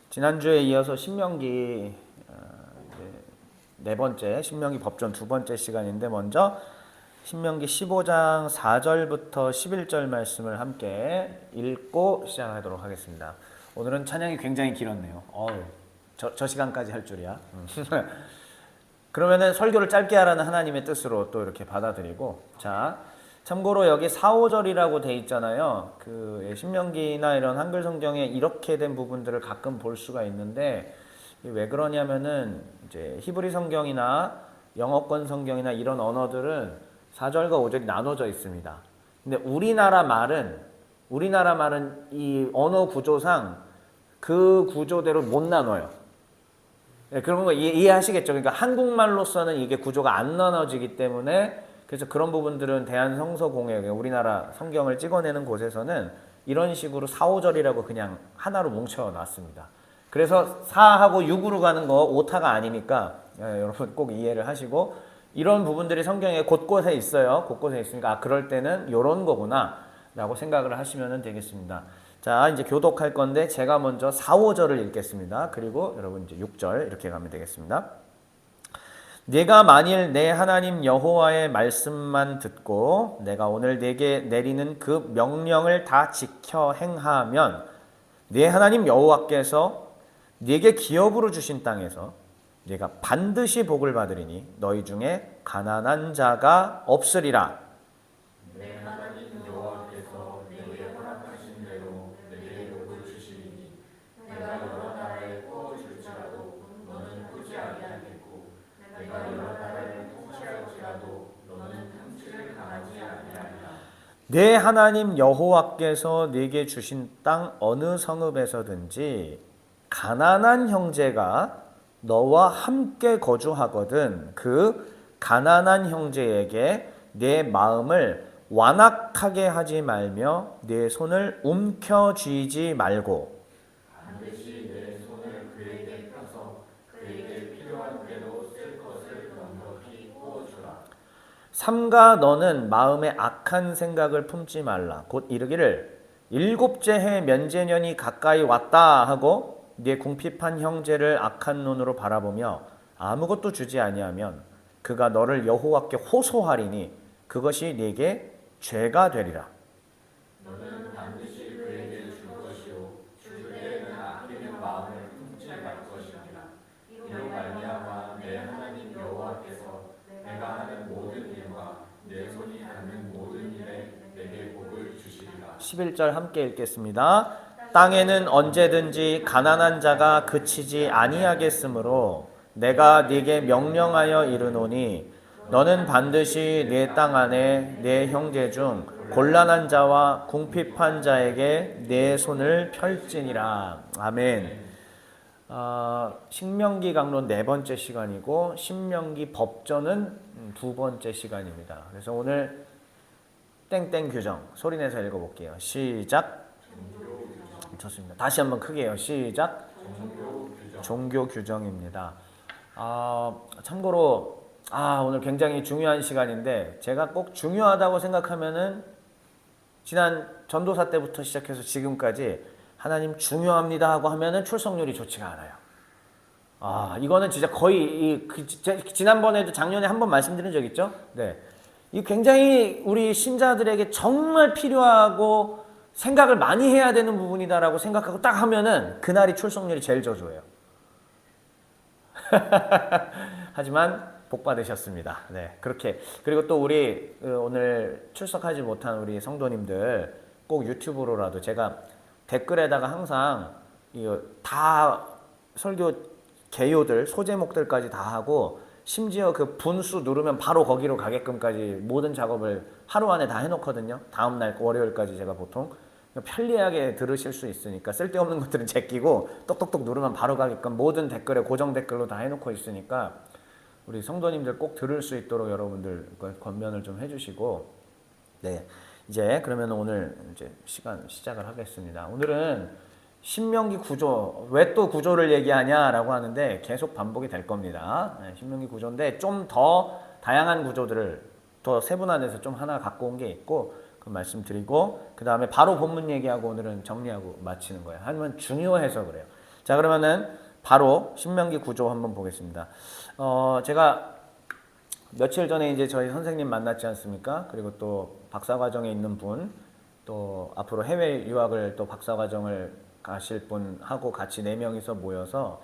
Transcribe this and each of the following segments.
지난주에 이어서 신명기 이제 네 번째 신명기 법전 두 번째 시간인데 먼저 신명기 15장 4절부터 11절 말씀을 함께 읽고 시작하도록 하겠습니다. 오늘은 찬양이 굉장히 길었네요. 저 시간까지 할 줄이야. 그러면은 설교를 짧게 하라는 하나님의 뜻으로 또 이렇게 받아들이고, 자, 참고로 여기 4, 5절이라고 돼 있잖아요. 그 신명기나 이런 한글 성경에 이렇게 된 부분들을 가끔 볼 수가 있는데, 왜 그러냐면은 이제 히브리 성경이나 영어권 성경이나 이런 언어들은 4절과 5절이 나눠져 있습니다. 근데 우리나라 말은 이 언어 구조상 그 구조대로 못 나눠요. 네, 그런 거 이해하시겠죠? 그러니까 한국말로서는 이게 구조가 안 나눠지기 때문에, 그래서 그런 부분들은 대한성서공회, 우리나라 성경을 찍어내는 곳에서는 이런 식으로 4, 5절이라고 그냥 하나로 뭉쳐놨습니다. 그래서 4하고 6으로 가는 거 오타가 아니니까 여러분 꼭 이해를 하시고, 이런 부분들이 성경에 곳곳에 있어요. 곳곳에 있으니까 그럴 때는 이런 거구나 라고 생각을 하시면 되겠습니다. 자, 이제 교독할 건데 제가 먼저 4, 5절을 읽겠습니다. 그리고 여러분 이제 6절 이렇게 가면 되겠습니다. 네가 만일 내 하나님 여호와의 말씀만 듣고 내가 오늘 네게 내리는 그 명령을 다 지켜 행하면 네 하나님 여호와께서 네게 기업으로 주신 땅에서 네가 반드시 복을 받으리니 너희 중에 가난한 자가 없으리라. 내 하나님 여호와께서 네게 주신 땅 어느 성읍에서든지 가난한 형제가 너와 함께 거주하거든 그 가난한 형제에게 내 마음을 완악하게 하지 말며 내 손을 움켜쥐지 말고 반드시 내 손을 그에게 펴서 그에게 필요한 대로 쓸 것을 넉넉히 부어주라. 삼가 너는 마음에 악한 생각을 품지 말라. 곧 이르기를 일곱째 해 면제년이 가까이 왔다 하고 네 궁핍한 형제를 악한 눈으로 바라보며 아무것도 주지 아니하면 그가 너를 여호와께 호소하리니 그것이 네게 죄가 되리라. 너는 반드시 그에게 줄 것이요 줄 때에는 아끼는 마음을 품지 말 것이니라. 이로 말미암아 내 하나님 여호와께서 내가 하는 모든 일과 내 손이 닿는 모든 일에 내게 복을 주시리라. 11절 함께 읽겠습니다. 땅에는 언제든지 가난한 자가 그치지 아니하겠으므로 내가 네게 명령하여 이르노니 너는 반드시 네 땅 안에 네 형제 중 곤란한 자와 궁핍한 자에게 네 손을 펼지니라. 아멘. 신명기 강론 네 번째 시간이고 신명기 법전은 두 번째 시간입니다. 그래서 오늘 땡땡 규정 소리내서 읽어볼게요. 시작. 좋습니다. 다시 한번 크게 해요. 시작. 종교 규정입니다. 참고로 오늘 굉장히 중요한 시간인데 제가 꼭 중요하다고 생각하면은 지난 전도사 때부터 시작해서 지금까지 하나님 중요합니다 하고 하면은 출석률이 좋지가 않아요. 이거는 진짜 거의 지난번에도 작년에 한번 말씀드린 적 있죠? 네. 이 굉장히 우리 신자들에게 정말 필요하고 생각을 많이 해야 되는 부분이다라고 생각하고 딱 하면은 그날이 출석률이 제일 저조해요. 하지만 복 받으셨습니다. 네, 그렇게. 그리고 또 우리 오늘 출석하지 못한 우리 성도님들 꼭 유튜브로라도 제가 댓글에다가 항상 이거 다 설교 개요들 소제목들까지 다 하고 심지어 그 분수 누르면 바로 거기로 가게끔까지 모든 작업을 하루 안에 다 해놓거든요. 다음날 월요일까지 제가 보통 편리하게 들으실 수 있으니까 쓸데없는 것들은 제끼고 똑똑똑 누르면 바로 가게끔 모든 댓글에 고정 댓글로 다 해놓고 있으니까 우리 성도님들 꼭 들을 수 있도록 여러분들 권면을 좀 해주시고, 네, 이제 그러면 오늘 이제 시간 시작을 하겠습니다. 오늘은 신명기 구조, 왜 또 구조를 얘기하냐라고 하는데 계속 반복이 될 겁니다. 네, 신명기 구조인데 좀 더 다양한 구조들을 더 세분화해서 좀 하나 갖고 온 게 있고, 그 말씀드리고 그 다음에 바로 본문 얘기하고 오늘은 정리하고 마치는 거예요. 하지만 중요해서 그래요. 자, 그러면은 바로 신명기 9조 한번 보겠습니다. 제가 며칠 전에 이제 저희 선생님 만났지 않습니까? 그리고 또 박사과정에 있는 분, 또 앞으로 해외 유학을 또 박사과정을 가실 분하고 같이 4명이서 모여서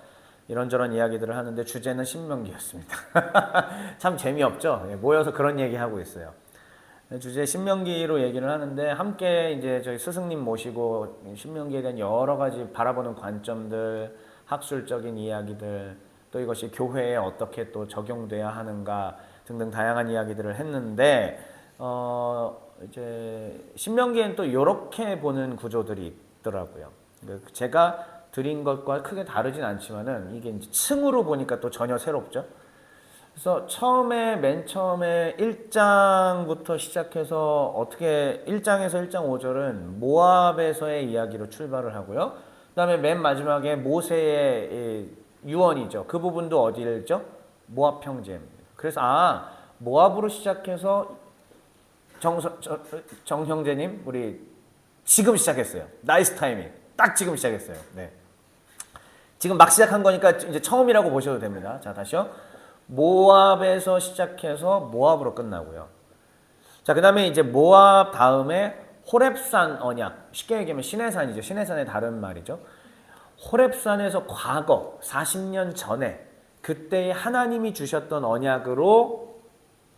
이런저런 이야기들을 하는데 주제는 신명기였습니다. 참 재미없죠? 모여서 그런 얘기하고 있어요. 주제 신명기로 얘기를 하는데 함께 이제 저희 스승님 모시고 신명기에 대한 여러 가지 바라보는 관점들, 학술적인 이야기들, 또 이것이 교회에 어떻게 또 적용돼야 하는가 등등 다양한 이야기들을 했는데 이제 신명기에는 또 이렇게 보는 구조들이 있더라고요. 제가 드린 것과 크게 다르진 않지만은 이게 이제 층으로 보니까 또 전혀 새롭죠. 그래서 맨 처음에 1장부터 시작해서 어떻게 1장에서 1장 5절은 모압에서의 이야기로 출발을 하고요. 그 다음에 맨 마지막에 모세의 유언이죠. 그 부분도 어디를죠? 모압 평지입니다. 그래서 모압으로 시작해서 정 형제님 우리 지금 시작했어요. 나이스 타이밍. 딱 지금 시작했어요. 네. 지금 막 시작한 거니까 이제 처음이라고 보셔도 됩니다. 자, 다시요. 모압에서 시작해서 모압으로 끝나고요. 자, 그 다음에 이제 모압 다음에 호렙산 언약. 쉽게 얘기하면 시내산이죠. 시내산의 다른 말이죠. 호렙산에서 과거 40년 전에 그때의 하나님이 주셨던 언약으로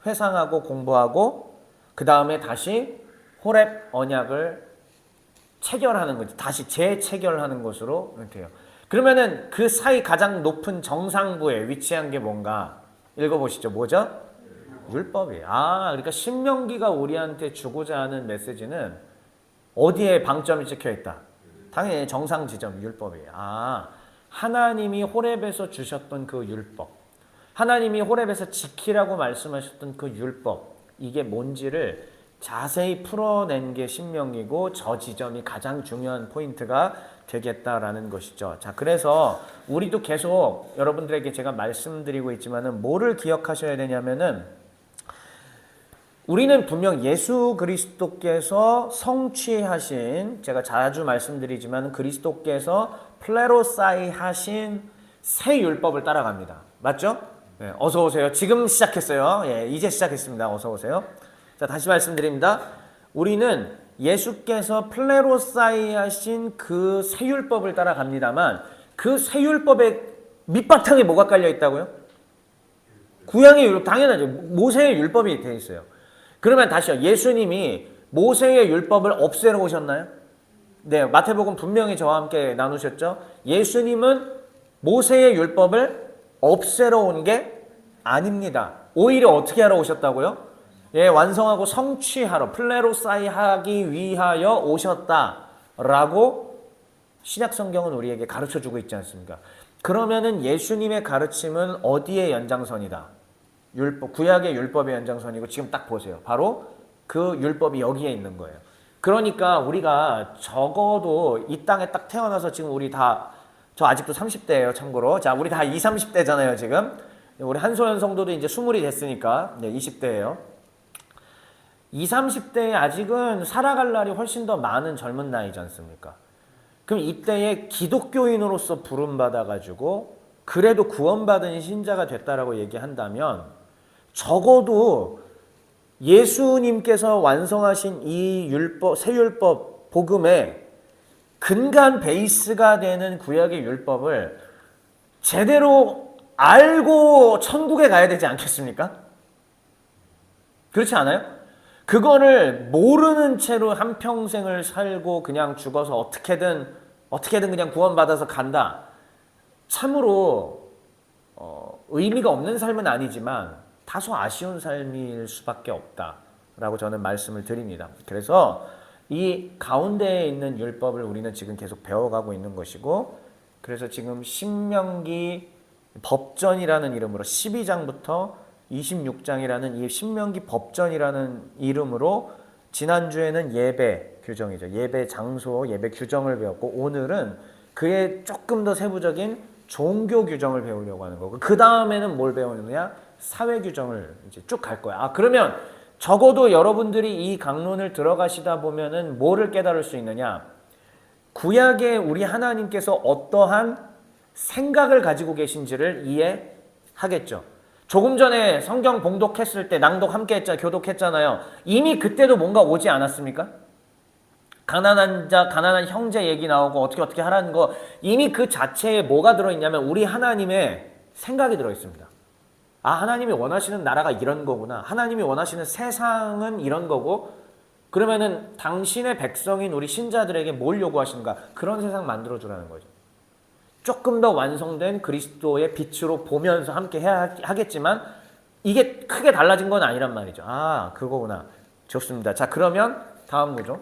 회상하고 공부하고 그 다음에 다시 호렙 언약을 체결하는 거지. 다시 재체결하는 것으로 돼요. 그러면은 그 사이 가장 높은 정상부에 위치한 게 뭔가 읽어보시죠. 뭐죠? 율법이에요. 그러니까 신명기가 우리한테 주고자 하는 메시지는 어디에 방점이 찍혀 있다? 당연히 정상 지점 율법이에요. 하나님이 호렙에서 주셨던 그 율법, 하나님이 호렙에서 지키라고 말씀하셨던 그 율법, 이게 뭔지를 자세히 풀어낸 게 신명기고 저 지점이 가장 중요한 포인트가 되겠다라는 것이죠. 자, 그래서 우리도 계속 여러분들에게 제가 말씀드리고 있지만은 뭐를 기억하셔야 되냐면은 우리는 분명 예수 그리스도께서 성취하신, 제가 자주 말씀드리지만 그리스도께서 플레로사이 하신 새 율법을 따라갑니다. 맞죠? 네, 어서 오세요. 지금 시작했어요. 이제 시작했습니다. 어서 오세요. 자, 다시 말씀드립니다. 우리는 예수께서 플레로사이 하신 그 새 율법을 따라갑니다만 그 새 율법의 밑바탕에 뭐가 깔려 있다고요? 구약의 율법, 당연하죠. 모세의 율법이 되어 있어요. 그러면 다시요. 예수님이 모세의 율법을 없애러 오셨나요? 네, 마태복음 분명히 저와 함께 나누셨죠. 예수님은 모세의 율법을 없애러 온 게 아닙니다. 오히려 어떻게 하러 오셨다고요? 완성하고 성취하러, 플레로사이 하기 위하여 오셨다라고 신약성경은 우리에게 가르쳐주고 있지 않습니까? 그러면은 예수님의 가르침은 어디의 연장선이다? 율법, 구약의 율법의 연장선이고 지금 딱 보세요. 바로 그 율법이 여기에 있는 거예요. 그러니까 우리가 적어도 이 땅에 딱 태어나서 지금 우리 다, 저 아직도 30대예요, 참고로. 자, 우리 다 20, 30대잖아요, 지금. 우리 한소연 성도도 이제 20이 됐으니까, 20대예요. 20, 30대에 아직은 살아갈 날이 훨씬 더 많은 젊은 나이지 않습니까? 그럼 이때에 기독교인으로서 부름받아가지고 그래도 구원받은 신자가 됐다라고 얘기한다면 적어도 예수님께서 완성하신 이 율법, 새 율법, 복음의 근간 베이스가 되는 구약의 율법을 제대로 알고 천국에 가야 되지 않겠습니까? 그렇지 않아요? 그거를 모르는 채로 한평생을 살고 그냥 죽어서 어떻게든 그냥 구원받아서 간다. 참으로 의미가 없는 삶은 아니지만 다소 아쉬운 삶일 수밖에 없다라고 저는 말씀을 드립니다. 그래서 이 가운데에 있는 율법을 우리는 지금 계속 배워가고 있는 것이고, 그래서 지금 신명기 법전이라는 이름으로 12장부터 26장이라는 이 신명기 법전이라는 이름으로 지난주에는 예배 규정이죠. 예배 장소, 예배 규정을 배웠고 오늘은 그의 조금 더 세부적인 종교 규정을 배우려고 하는 거고 그 다음에는 뭘 배우느냐? 사회 규정을 이제 쭉 갈 거야. 그러면 적어도 여러분들이 이 강론을 들어가시다 보면은 뭐를 깨달을 수 있느냐? 구약에 우리 하나님께서 어떠한 생각을 가지고 계신지를 이해하겠죠. 조금 전에 성경 봉독했을 때 낭독 함께 했잖아요. 교독했잖아요. 이미 그때도 뭔가 오지 않았습니까? 가난한 자, 가난한 형제 얘기 나오고 어떻게 하라는 거 이미 그 자체에 뭐가 들어있냐면 우리 하나님의 생각이 들어있습니다. 아, 하나님이 원하시는 나라가 이런 거구나. 하나님이 원하시는 세상은 이런 거고 그러면은 당신의 백성인 우리 신자들에게 뭘 요구하시는가? 그런 세상 만들어주라는 거죠. 조금 더 완성된 그리스도의 빛으로 보면서 함께 해야 하겠지만 이게 크게 달라진 건 아니란 말이죠. 아, 그거구나. 좋습니다. 자, 그러면 다음 구조.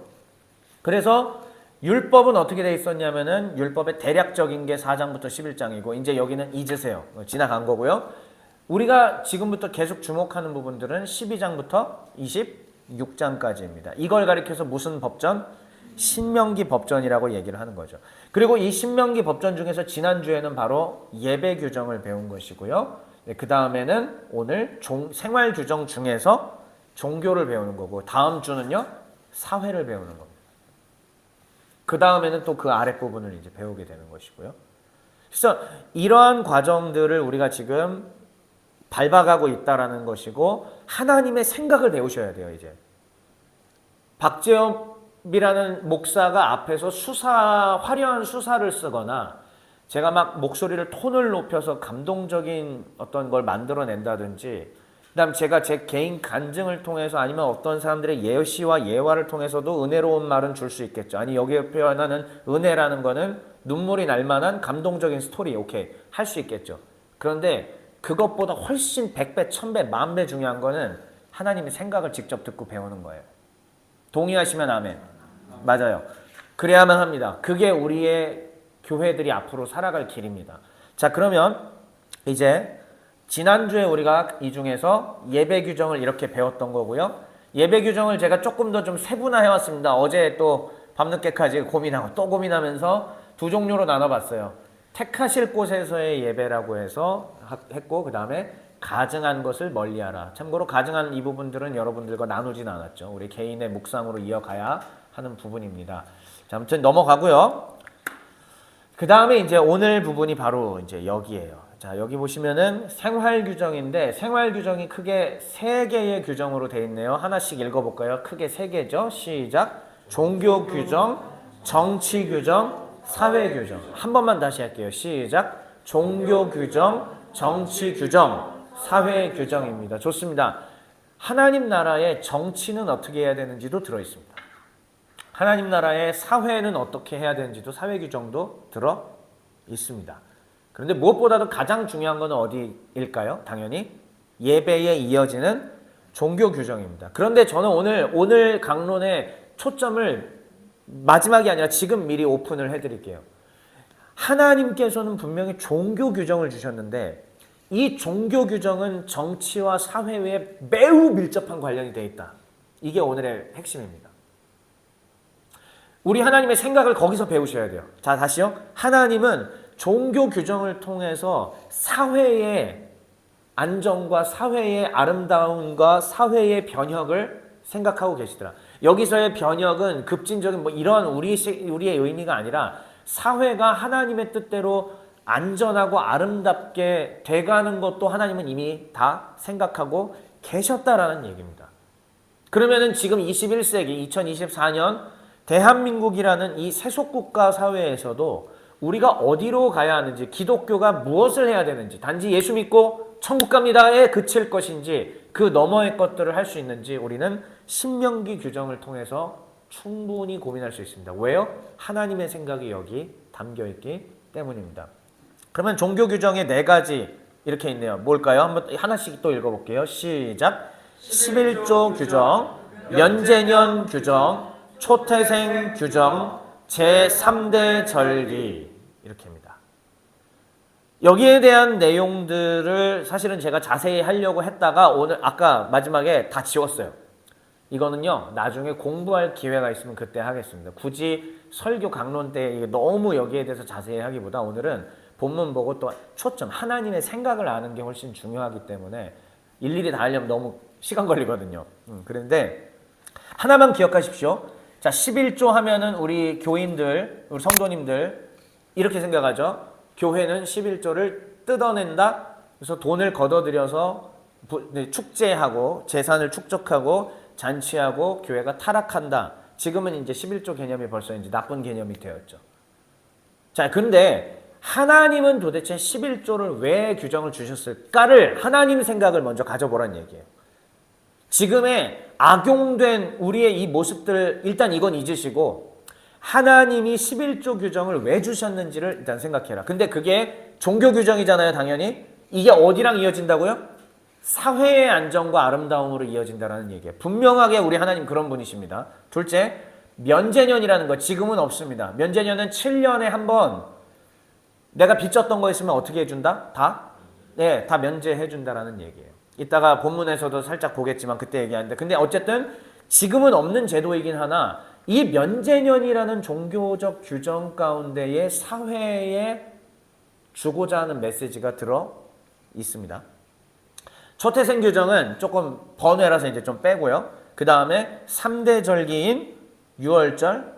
그래서 율법은 어떻게 돼 있었냐면은 율법의 대략적인 게 4장부터 11장이고 이제 여기는 잊으세요. 지나간 거고요. 우리가 지금부터 계속 주목하는 부분들은 12장부터 26장까지입니다. 이걸 가리켜서 무슨 법전? 신명기 법전이라고 얘기를 하는 거죠. 그리고 이 신명기 법전 중에서 지난주에는 바로 예배 규정을 배운 것이고요. 그 다음에는 오늘 생활 규정 중에서 종교를 배우는 거고 다음 주는요. 사회를 배우는 겁니다. 그 다음에는 또 그 아랫부분을 이제 배우게 되는 것이고요. 그래서 이러한 과정들을 우리가 지금 밟아가고 있다라는 것이고 하나님의 생각을 배우셔야 돼요. 이제 박재엽이라는 목사가 앞에서 화려한 수사를 쓰거나 제가 막 목소리를 톤을 높여서 감동적인 어떤 걸 만들어낸다든지 그다음 제가 제 개인 간증을 통해서 아니면 어떤 사람들의 예시와 예화를 통해서도 은혜로운 말은 줄 수 있겠죠. 아니 여기에 표현하는 은혜라는 거는 눈물이 날 만한 감동적인 스토리 오케이 할 수 있겠죠. 그런데 그것보다 훨씬 100배, 1000배, 10,000배 중요한 거는 하나님의 생각을 직접 듣고 배우는 거예요. 동의하시면 아멘. 맞아요. 그래야만 합니다. 그게 우리의 교회들이 앞으로 살아갈 길입니다. 자, 그러면 이제 지난주에 우리가 이 중에서 예배 규정을 이렇게 배웠던 거고요. 예배 규정을 제가 조금 더 좀 세분화해 왔습니다. 어제 또 밤늦게까지 고민하고 또 고민하면서 두 종류로 나눠봤어요. 택하실 곳에서의 예배라고 해서 했고 그 다음에 가증한 것을 멀리하라. 참고로 가증한 이 부분들은 여러분들과 나누진 않았죠. 우리 개인의 묵상으로 이어가야 하는 부분입니다. 자, 아무튼 넘어가고요. 그 다음에 이제 오늘 부분이 바로 이제 여기에요. 자, 여기 보시면은 생활 규정인데 생활 규정이 크게 3개의 규정으로 되어 있네요. 하나씩 읽어볼까요? 크게 3개죠. 시작. 종교 규정, 정치 규정, 사회 규정. 한 번만 다시 할게요. 시작. 종교 규정, 정치 규정, 사회 규정입니다. 좋습니다. 하나님 나라의 정치는 어떻게 해야 되는지도 들어 있습니다. 하나님 나라의 사회는 어떻게 해야 되는지도 사회 규정도 들어 있습니다. 그런데 무엇보다도 가장 중요한 것은 어디일까요? 당연히 예배에 이어지는 종교 규정입니다. 그런데 저는 오늘 강론의 초점을 마지막이 아니라 지금 미리 오픈을 해드릴게요. 하나님께서는 분명히 종교 규정을 주셨는데 이 종교 규정은 정치와 사회에 매우 밀접한 관련이 되어 있다. 이게 오늘의 핵심입니다. 우리 하나님의 생각을 거기서 배우셔야 돼요. 자, 다시요. 하나님은 종교 규정을 통해서 사회의 안정과 사회의 아름다움과 사회의 변혁을 생각하고 계시더라. 여기서의 변혁은 급진적인 이런 우리의 의미가 아니라 사회가 하나님의 뜻대로 안전하고 아름답게 돼가는 것도 하나님은 이미 다 생각하고 계셨다라는 얘기입니다. 그러면은 지금 21세기 2024년 대한민국이라는 이 세속국가 사회에서도 우리가 어디로 가야 하는지, 기독교가 무엇을 해야 되는지, 단지 예수 믿고 천국 갑니다에 그칠 것인지 그 너머의 것들을 할 수 있는지 우리는 신명기 규정을 통해서 충분히 고민할 수 있습니다. 왜요? 하나님의 생각이 여기 담겨있기 때문입니다. 그러면 종교 규정의 4가지 이렇게 있네요. 뭘까요? 한번 하나씩 또 읽어볼게요. 시작. 11조 규정, 면제년 규정, 초태생 규정, 제3대 절기 이렇게입니다. 여기에 대한 내용들을 사실은 제가 자세히 하려고 했다가 오늘 아까 마지막에 다 지웠어요. 이거는요 나중에 공부할 기회가 있으면 그때 하겠습니다. 굳이 설교 강론 때 너무 여기에 대해서 자세히 하기보다 오늘은 본문 보고 또 초점 하나님의 생각을 아는 게 훨씬 중요하기 때문에 일일이 다 하려면 너무 시간 걸리거든요. 그런데 하나만 기억하십시오. 자, 11조 하면은 우리 교인들, 우리 성도님들 이렇게 생각하죠. 교회는 11조를 뜯어낸다. 그래서 돈을 걷어들여서 축제하고 재산을 축적하고 잔치하고 교회가 타락한다. 지금은 이제 11조 개념이 벌써 이제 나쁜 개념이 되었죠. 자, 근데 하나님은 도대체 11조를 왜 규정을 주셨을까를 하나님 생각을 먼저 가져보란 얘기예요. 지금의 악용된 우리의 이 모습들 일단 이건 잊으시고 하나님이 11조 규정을 왜 주셨는지를 일단 생각해라. 근데 그게 종교 규정이잖아요, 당연히. 이게 어디랑 이어진다고요? 사회의 안정과 아름다움으로 이어진다는 얘기예요. 분명하게 우리 하나님 그런 분이십니다. 둘째, 면제년이라는 거 지금은 없습니다. 면제년은 7년에 한 번 내가 빚졌던 거 있으면 어떻게 해준다? 다? 네, 다 면제해준다라는 얘기예요. 이따가 본문에서도 살짝 보겠지만 그때 얘기하는데 근데 어쨌든 지금은 없는 제도이긴 하나 이 면제년이라는 종교적 규정 가운데에 사회에 주고자 하는 메시지가 들어 있습니다. 초태생 규정은 조금 번외라서 이제 좀 빼고요. 그 다음에 3대 절기인 유월절,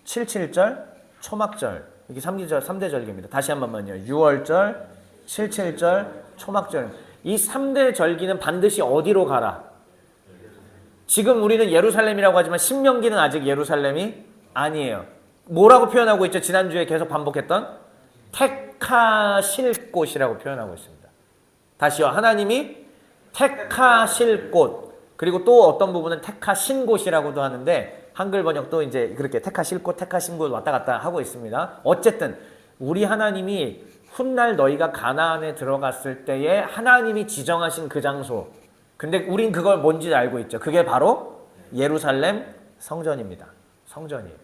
77절, 초막절. 이게 3대 절기입니다. 다시 한 번만요. 유월절, 77절, 초막절. 이 3대 절기는 반드시 어디로 가라? 지금 우리는 예루살렘이라고 하지만 신명기는 아직 예루살렘이 아니에요. 뭐라고 표현하고 있죠? 지난주에 계속 반복했던 택하실 곳이라고 표현하고 있습니다. 다시요. 하나님이 택하실 곳 그리고 또 어떤 부분은 택하신 곳이라고도 하는데 한글 번역도 이제 그렇게 택하실 곳, 택하신 곳 왔다 갔다 하고 있습니다. 어쨌든 우리 하나님이 훗날 너희가 가나안에 들어갔을 때에 하나님이 지정하신 그 장소. 근데 우린 그걸 뭔지 알고 있죠. 그게 바로 예루살렘 성전입니다. 성전이에요.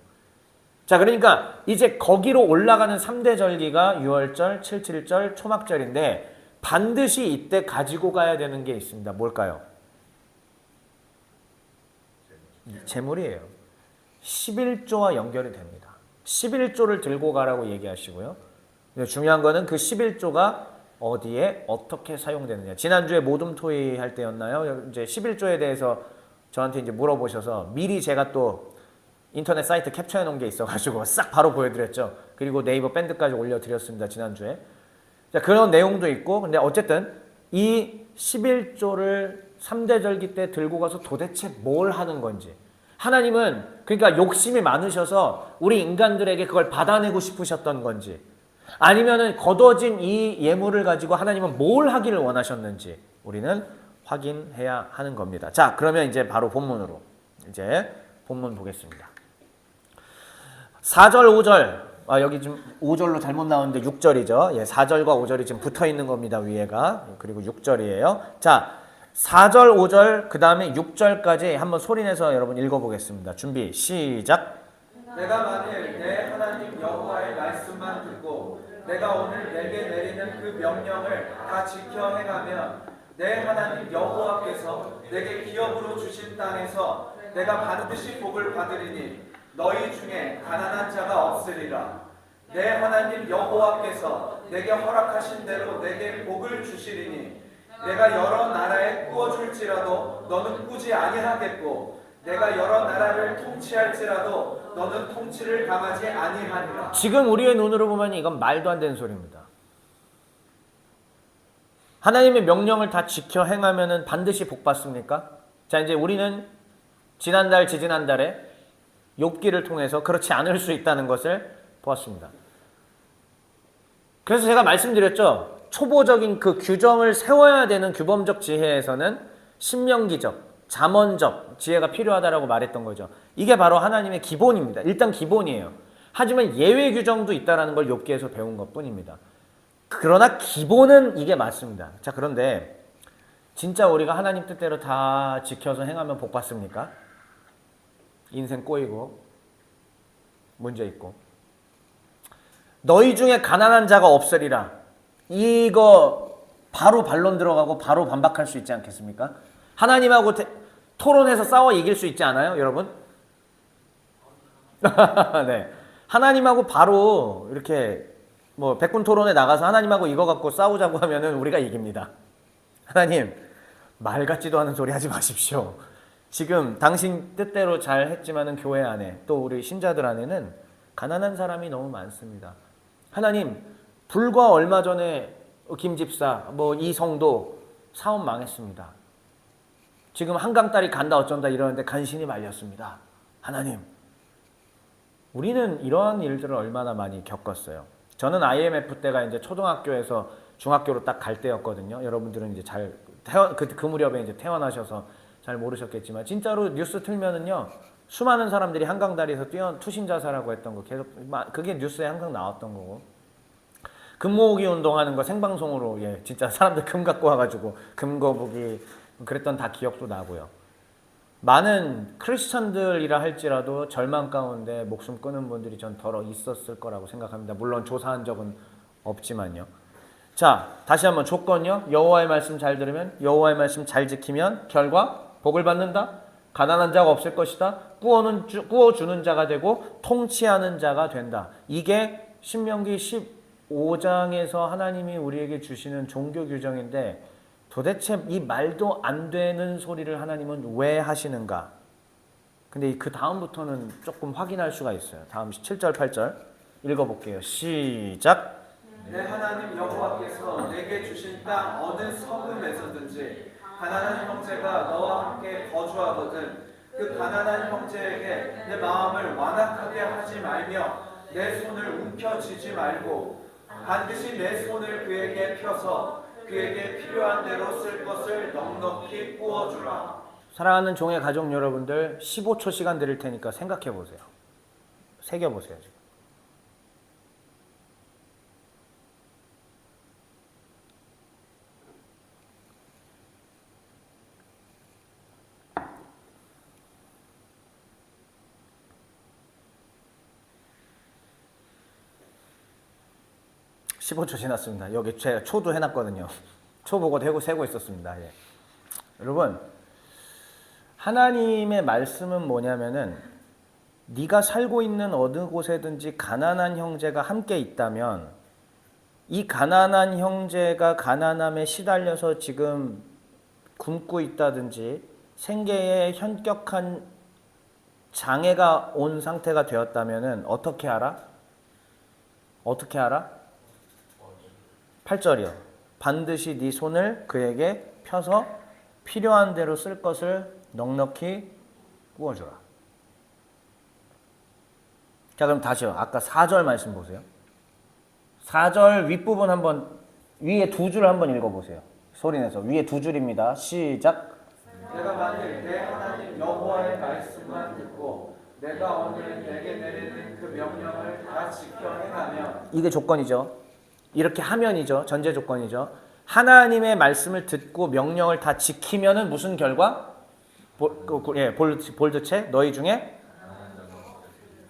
자, 그러니까 이제 거기로 올라가는 3대 절기가 유월절, 77절, 초막절인데 반드시 이때 가지고 가야 되는 게 있습니다. 뭘까요? 재물이에요. 11조와 연결이 됩니다. 11조를 들고 가라고 얘기하시고요. 중요한 거는 그 11조가 어디에 어떻게 사용되느냐. 지난주에 모둠토이 할 때였나요? 이제 11조에 대해서 저한테 이제 물어보셔서 미리 제가 또 인터넷 사이트 캡처해 놓은 게 있어가지고 싹 바로 보여드렸죠. 그리고 네이버 밴드까지 올려드렸습니다. 지난주에. 자, 그런 내용도 있고 근데 어쨌든 이 11조를 3대 절기 때 들고 가서 도대체 뭘 하는 건지 하나님은 그러니까 욕심이 많으셔서 우리 인간들에게 그걸 받아내고 싶으셨던 건지 아니면은 거둬진 이 예물을 가지고 하나님은 뭘 하기를 원하셨는지 우리는 확인해야 하는 겁니다. 자, 그러면 이제 바로 본문으로 이제 본문 보겠습니다. 4절, 5절 여기 지금 5절로 잘못 나오는데 6절이죠. 예, 4절과 5절이 지금 붙어 있는 겁니다. 위에가. 그리고 6절이에요. 자, 4절, 5절 그 다음에 6절까지 한번 소리내서 여러분 읽어보겠습니다. 준비 시작. 내가 만일 내 하나님 여호와의 말씀만 듣고 내가 오늘 내게 내리는 그 명령을 다 지켜 행하면 내 하나님 여호와께서 내게 기업으로 주신 땅에서 내가 반드시 복을 받으리니 너희 중에 가난한 자가 없으리라. 내 하나님 여호와께서 내게 허락하신 대로 내게 복을 주시리니 내가 여러 나라에 꾸어줄지라도 너는 꾸지 아니하겠고 내가 여러 나라를 통치할지라도 너는 통치를 당하지 아니하리라. 지금 우리의 눈으로 보면 이건 말도 안 되는 소리입니다. 하나님의 명령을 다 지켜 행하면은 반드시 복 받습니까? 자, 이제 우리는 지난달, 지지난달에 욥기를 통해서 그렇지 않을 수 있다는 것을 보았습니다. 그래서 제가 말씀드렸죠. 초보적인 그 규정을 세워야 되는 규범적 지혜에서는 신명기적, 잠언적 지혜가 필요하다라고 말했던 거죠. 이게 바로 하나님의 기본입니다. 일단 기본이에요. 하지만 예외 규정도 있다는 걸 욥기에서 배운 것뿐입니다. 그러나 기본은 이게 맞습니다. 자, 그런데 진짜 우리가 하나님 뜻대로 다 지켜서 행하면 복 받습니까? 인생 꼬이고 문제 있고 너희 중에 가난한 자가 없으리라. 이거 바로 반론 들어가고 바로 반박할 수 있지 않겠습니까? 하나님하고 토론해서 싸워 이길 수 있지 않아요, 여러분? 네, 하나님하고 바로 이렇게 뭐 백분 토론에 나가서 하나님하고 이거 갖고 싸우자고 하면은 우리가 이깁니다. 하나님 말 같지도 않은 소리 하지 마십시오. 지금 당신 뜻대로 잘 했지만은 교회 안에 또 우리 신자들 안에는 가난한 사람이 너무 많습니다. 하나님, 불과 얼마 전에 김 집사, 이 성도 사업 망했습니다. 지금 한강딸이 간다 어쩐다 이러는데 간신히 말렸습니다. 하나님, 우리는 이러한 일들을 얼마나 많이 겪었어요. 저는 IMF 때가 이제 초등학교에서 중학교로 딱 갈 때였거든요. 여러분들은 이제 그 무렵에 이제 태어나셔서 잘 모르셨겠지만 진짜로 뉴스 틀면은요, 수많은 사람들이 한강다리에서 투신 자살하고 했던 거 계속 그게 뉴스에 항상 나왔던 거고, 금 모으기 운동하는 거 생방송으로 진짜 사람들 금 갖고 와가지고 금 거북이 그랬던 다 기억도 나고요. 많은 크리스천들이라 할지라도 절망 가운데 목숨 끊은 분들이 전 더러 있었을 거라고 생각합니다. 물론 조사한 적은 없지만요. 자, 다시 한번 조건요. 여호와의 말씀 잘 들으면, 여호와의 말씀 잘 지키면 결과 복을 받는다. 가난한 자가 없을 것이다. 꾸어주는 자가 되고 통치하는 자가 된다. 이게 신명기 15장에서 하나님이 우리에게 주시는 종교 규정인데, 도대체 이 말도 안 되는 소리를 하나님은 왜 하시는가? 근데 그 다음부터는 조금 확인할 수가 있어요. 다음 7절, 8절 읽어볼게요. 시작. 내 하나님 여호와께서 내게 주신 땅 어느 성읍에서든지 가난한 형제가 너와 함께 거주하거든 그 가난한 형제에게 내 마음을 완악하게 하지 말며 내 손을 움켜쥐지 말고 반드시 내 손을 그에게 펴서 그에게 필요한 대로 쓸 것을 넉넉히 부어주라. 사랑하는 종의 가족 여러분들, 15초 시간 드릴 테니까 생각해 보세요. 새겨보세요. 지금. (15초) 지났습니다. 여기 제가 초도 해놨거든요. 초 보고 세고 있었습니다. 여러분, 하나님의 말씀은 뭐냐면은, 네가 살고 있는 어느 곳에든지 가난한 형제가 함께 있다면 이 가난한 형제가 가난함에 시달려서 지금 굶고 있다든지 생계에 현격한 장애가 온 상태가 되었다면은 어떻게 하라? 어떻게 하라? 8절이요. 반드시 네 손을 그에게 펴서 필요한 대로 쓸 것을 넉넉히 부어주라. 자, 그럼 다시요. 아까 4절 말씀 보세요. 4절 윗부분 한번, 위에 두 줄 한번 읽어보세요. 소리내서. 위에 두 줄입니다. 시작. 내가 만일 내 하나님 여호와의 말씀만 듣고 내가 오늘 내게 내리는 그 명령을 다 지켜 행하면, 이게 조건이죠. 이렇게 하면이죠. 전제 조건이죠. 하나님의 말씀을 듣고 명령을 다 지키면은 무슨 결과? 볼드체 너희 중에.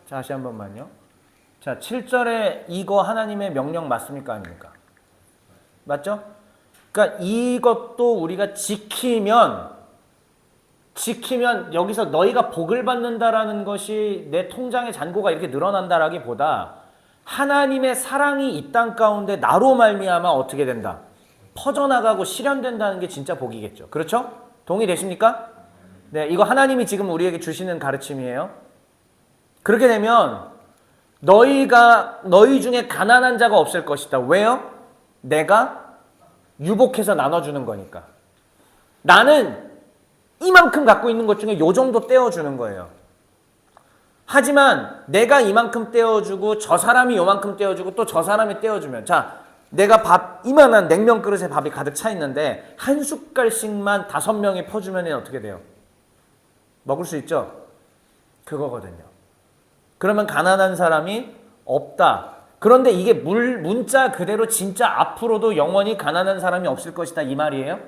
자, 다시 한 번만요. 자, 7절에 이거 하나님의 명령 맞습니까? 아닙니까? 맞죠? 그러니까 이것도 우리가 지키면 여기서 너희가 복을 받는다라는 것이 내 통장의 잔고가 이렇게 늘어난다라기보다 하나님의 사랑이 이 땅 가운데 나로 말미암아 어떻게 된다? 퍼져나가고 실현된다는 게 진짜 복이겠죠. 그렇죠? 동의되십니까? 네, 이거 하나님이 지금 우리에게 주시는 가르침이에요. 그렇게 되면 너희 중에 가난한 자가 없을 것이다. 왜요? 내가 유복해서 나눠주는 거니까. 나는 이만큼 갖고 있는 것 중에 요 정도 떼어주는 거예요. 하지만 내가 이만큼 떼어주고 저 사람이 요만큼 떼어주고 또 저 사람이 떼어주면, 자, 내가 이만한 냉면 그릇에 밥이 가득 차 있는데 한 숟갈씩만 5명이 퍼주면 어떻게 돼요? 먹을 수 있죠? 그거거든요. 그러면 가난한 사람이 없다. 그런데 이게 문자 그대로 진짜 앞으로도 영원히 가난한 사람이 없을 것이다 이 말이에요?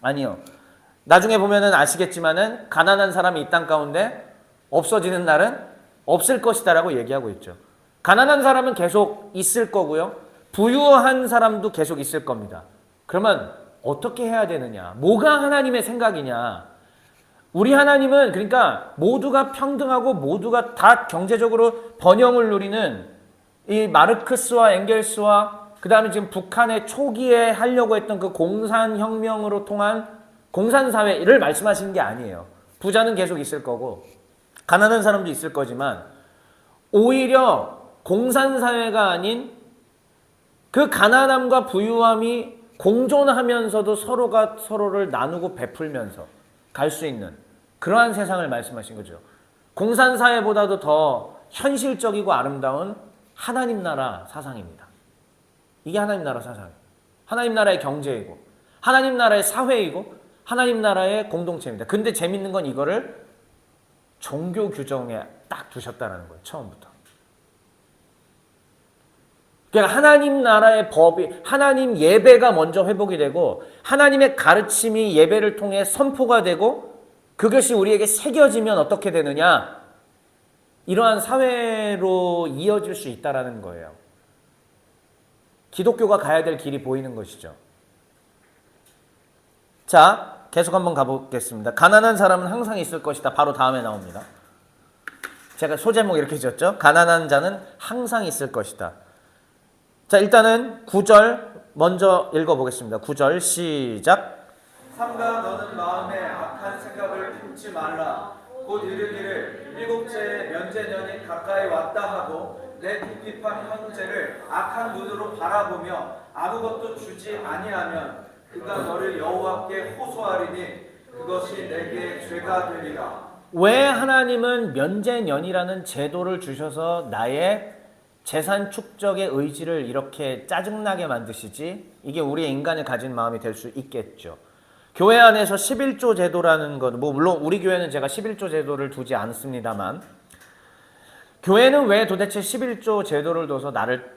아니요. 나중에 보면은 아시겠지만은 가난한 사람이 이 땅 가운데 없어지는 날은 없을 것이다라고 얘기하고 있죠. 가난한 사람은 계속 있을 거고요. 부유한 사람도 계속 있을 겁니다. 그러면 어떻게 해야 되느냐? 뭐가 하나님의 생각이냐? 우리 하나님은 그러니까 모두가 평등하고 모두가 다 경제적으로 번영을 누리는 이 마르크스와 엥겔스와 그 다음에 지금 북한의 초기에 하려고 했던 그 공산혁명으로 통한 공산사회를 말씀하시는 게 아니에요. 부자는 계속 있을 거고 가난한 사람도 있을 거지만 오히려 공산사회가 아닌 그 가난함과 부유함이 공존하면서도 서로가 서로를 나누고 베풀면서 갈 수 있는 그러한 세상을 말씀하신 거죠. 공산사회보다도 더 현실적이고 아름다운 하나님 나라 사상입니다. 이게 하나님 나라 사상이에요. 하나님 나라의 경제이고 하나님 나라의 사회이고 하나님 나라의 공동체입니다. 근데 재밌는 건 이거를 종교 규정에 딱 두셨다는 거예요. 처음부터. 그러니까 하나님 나라의 법이 하나님 예배가 먼저 회복이 되고 하나님의 가르침이 예배를 통해 선포가 되고 그것이 우리에게 새겨지면 어떻게 되느냐? 이러한 사회로 이어질 수 있다라는 거예요. 기독교가 가야 될 길이 보이는 것이죠. 자, 계속 한번 가보겠습니다. 가난한 사람은 항상 있을 것이다. 바로 다음에 나옵니다. 제가 소제목 이렇게 지었죠. 가난한 자는 항상 있을 것이다. 자, 일단은 9절 먼저 읽어보겠습니다. 9절 시작. 삼가 너는 마음에 악한 생각을 품지 말라. 곧 이르기를 일곱째 면제년이 가까이 왔다 하고 내 궁핍한 형제를 악한 눈으로 바라보며 아무것도 주지 아니하면 그가 너를 여호와께 호소하리니 그것이 내게 죄가 되리라. 왜 하나님은 면제년이라는 제도를 주셔서 나의 재산 축적의 의지를 이렇게 짜증나게 만드시지? 이게 우리의 인간이 가진 마음이 될 수 있겠죠. 교회 안에서 11조 제도라는 것, 물론 우리 교회는 제가 11조 제도를 두지 않습니다만 교회는 왜 도대체 11조 제도를 둬서 나를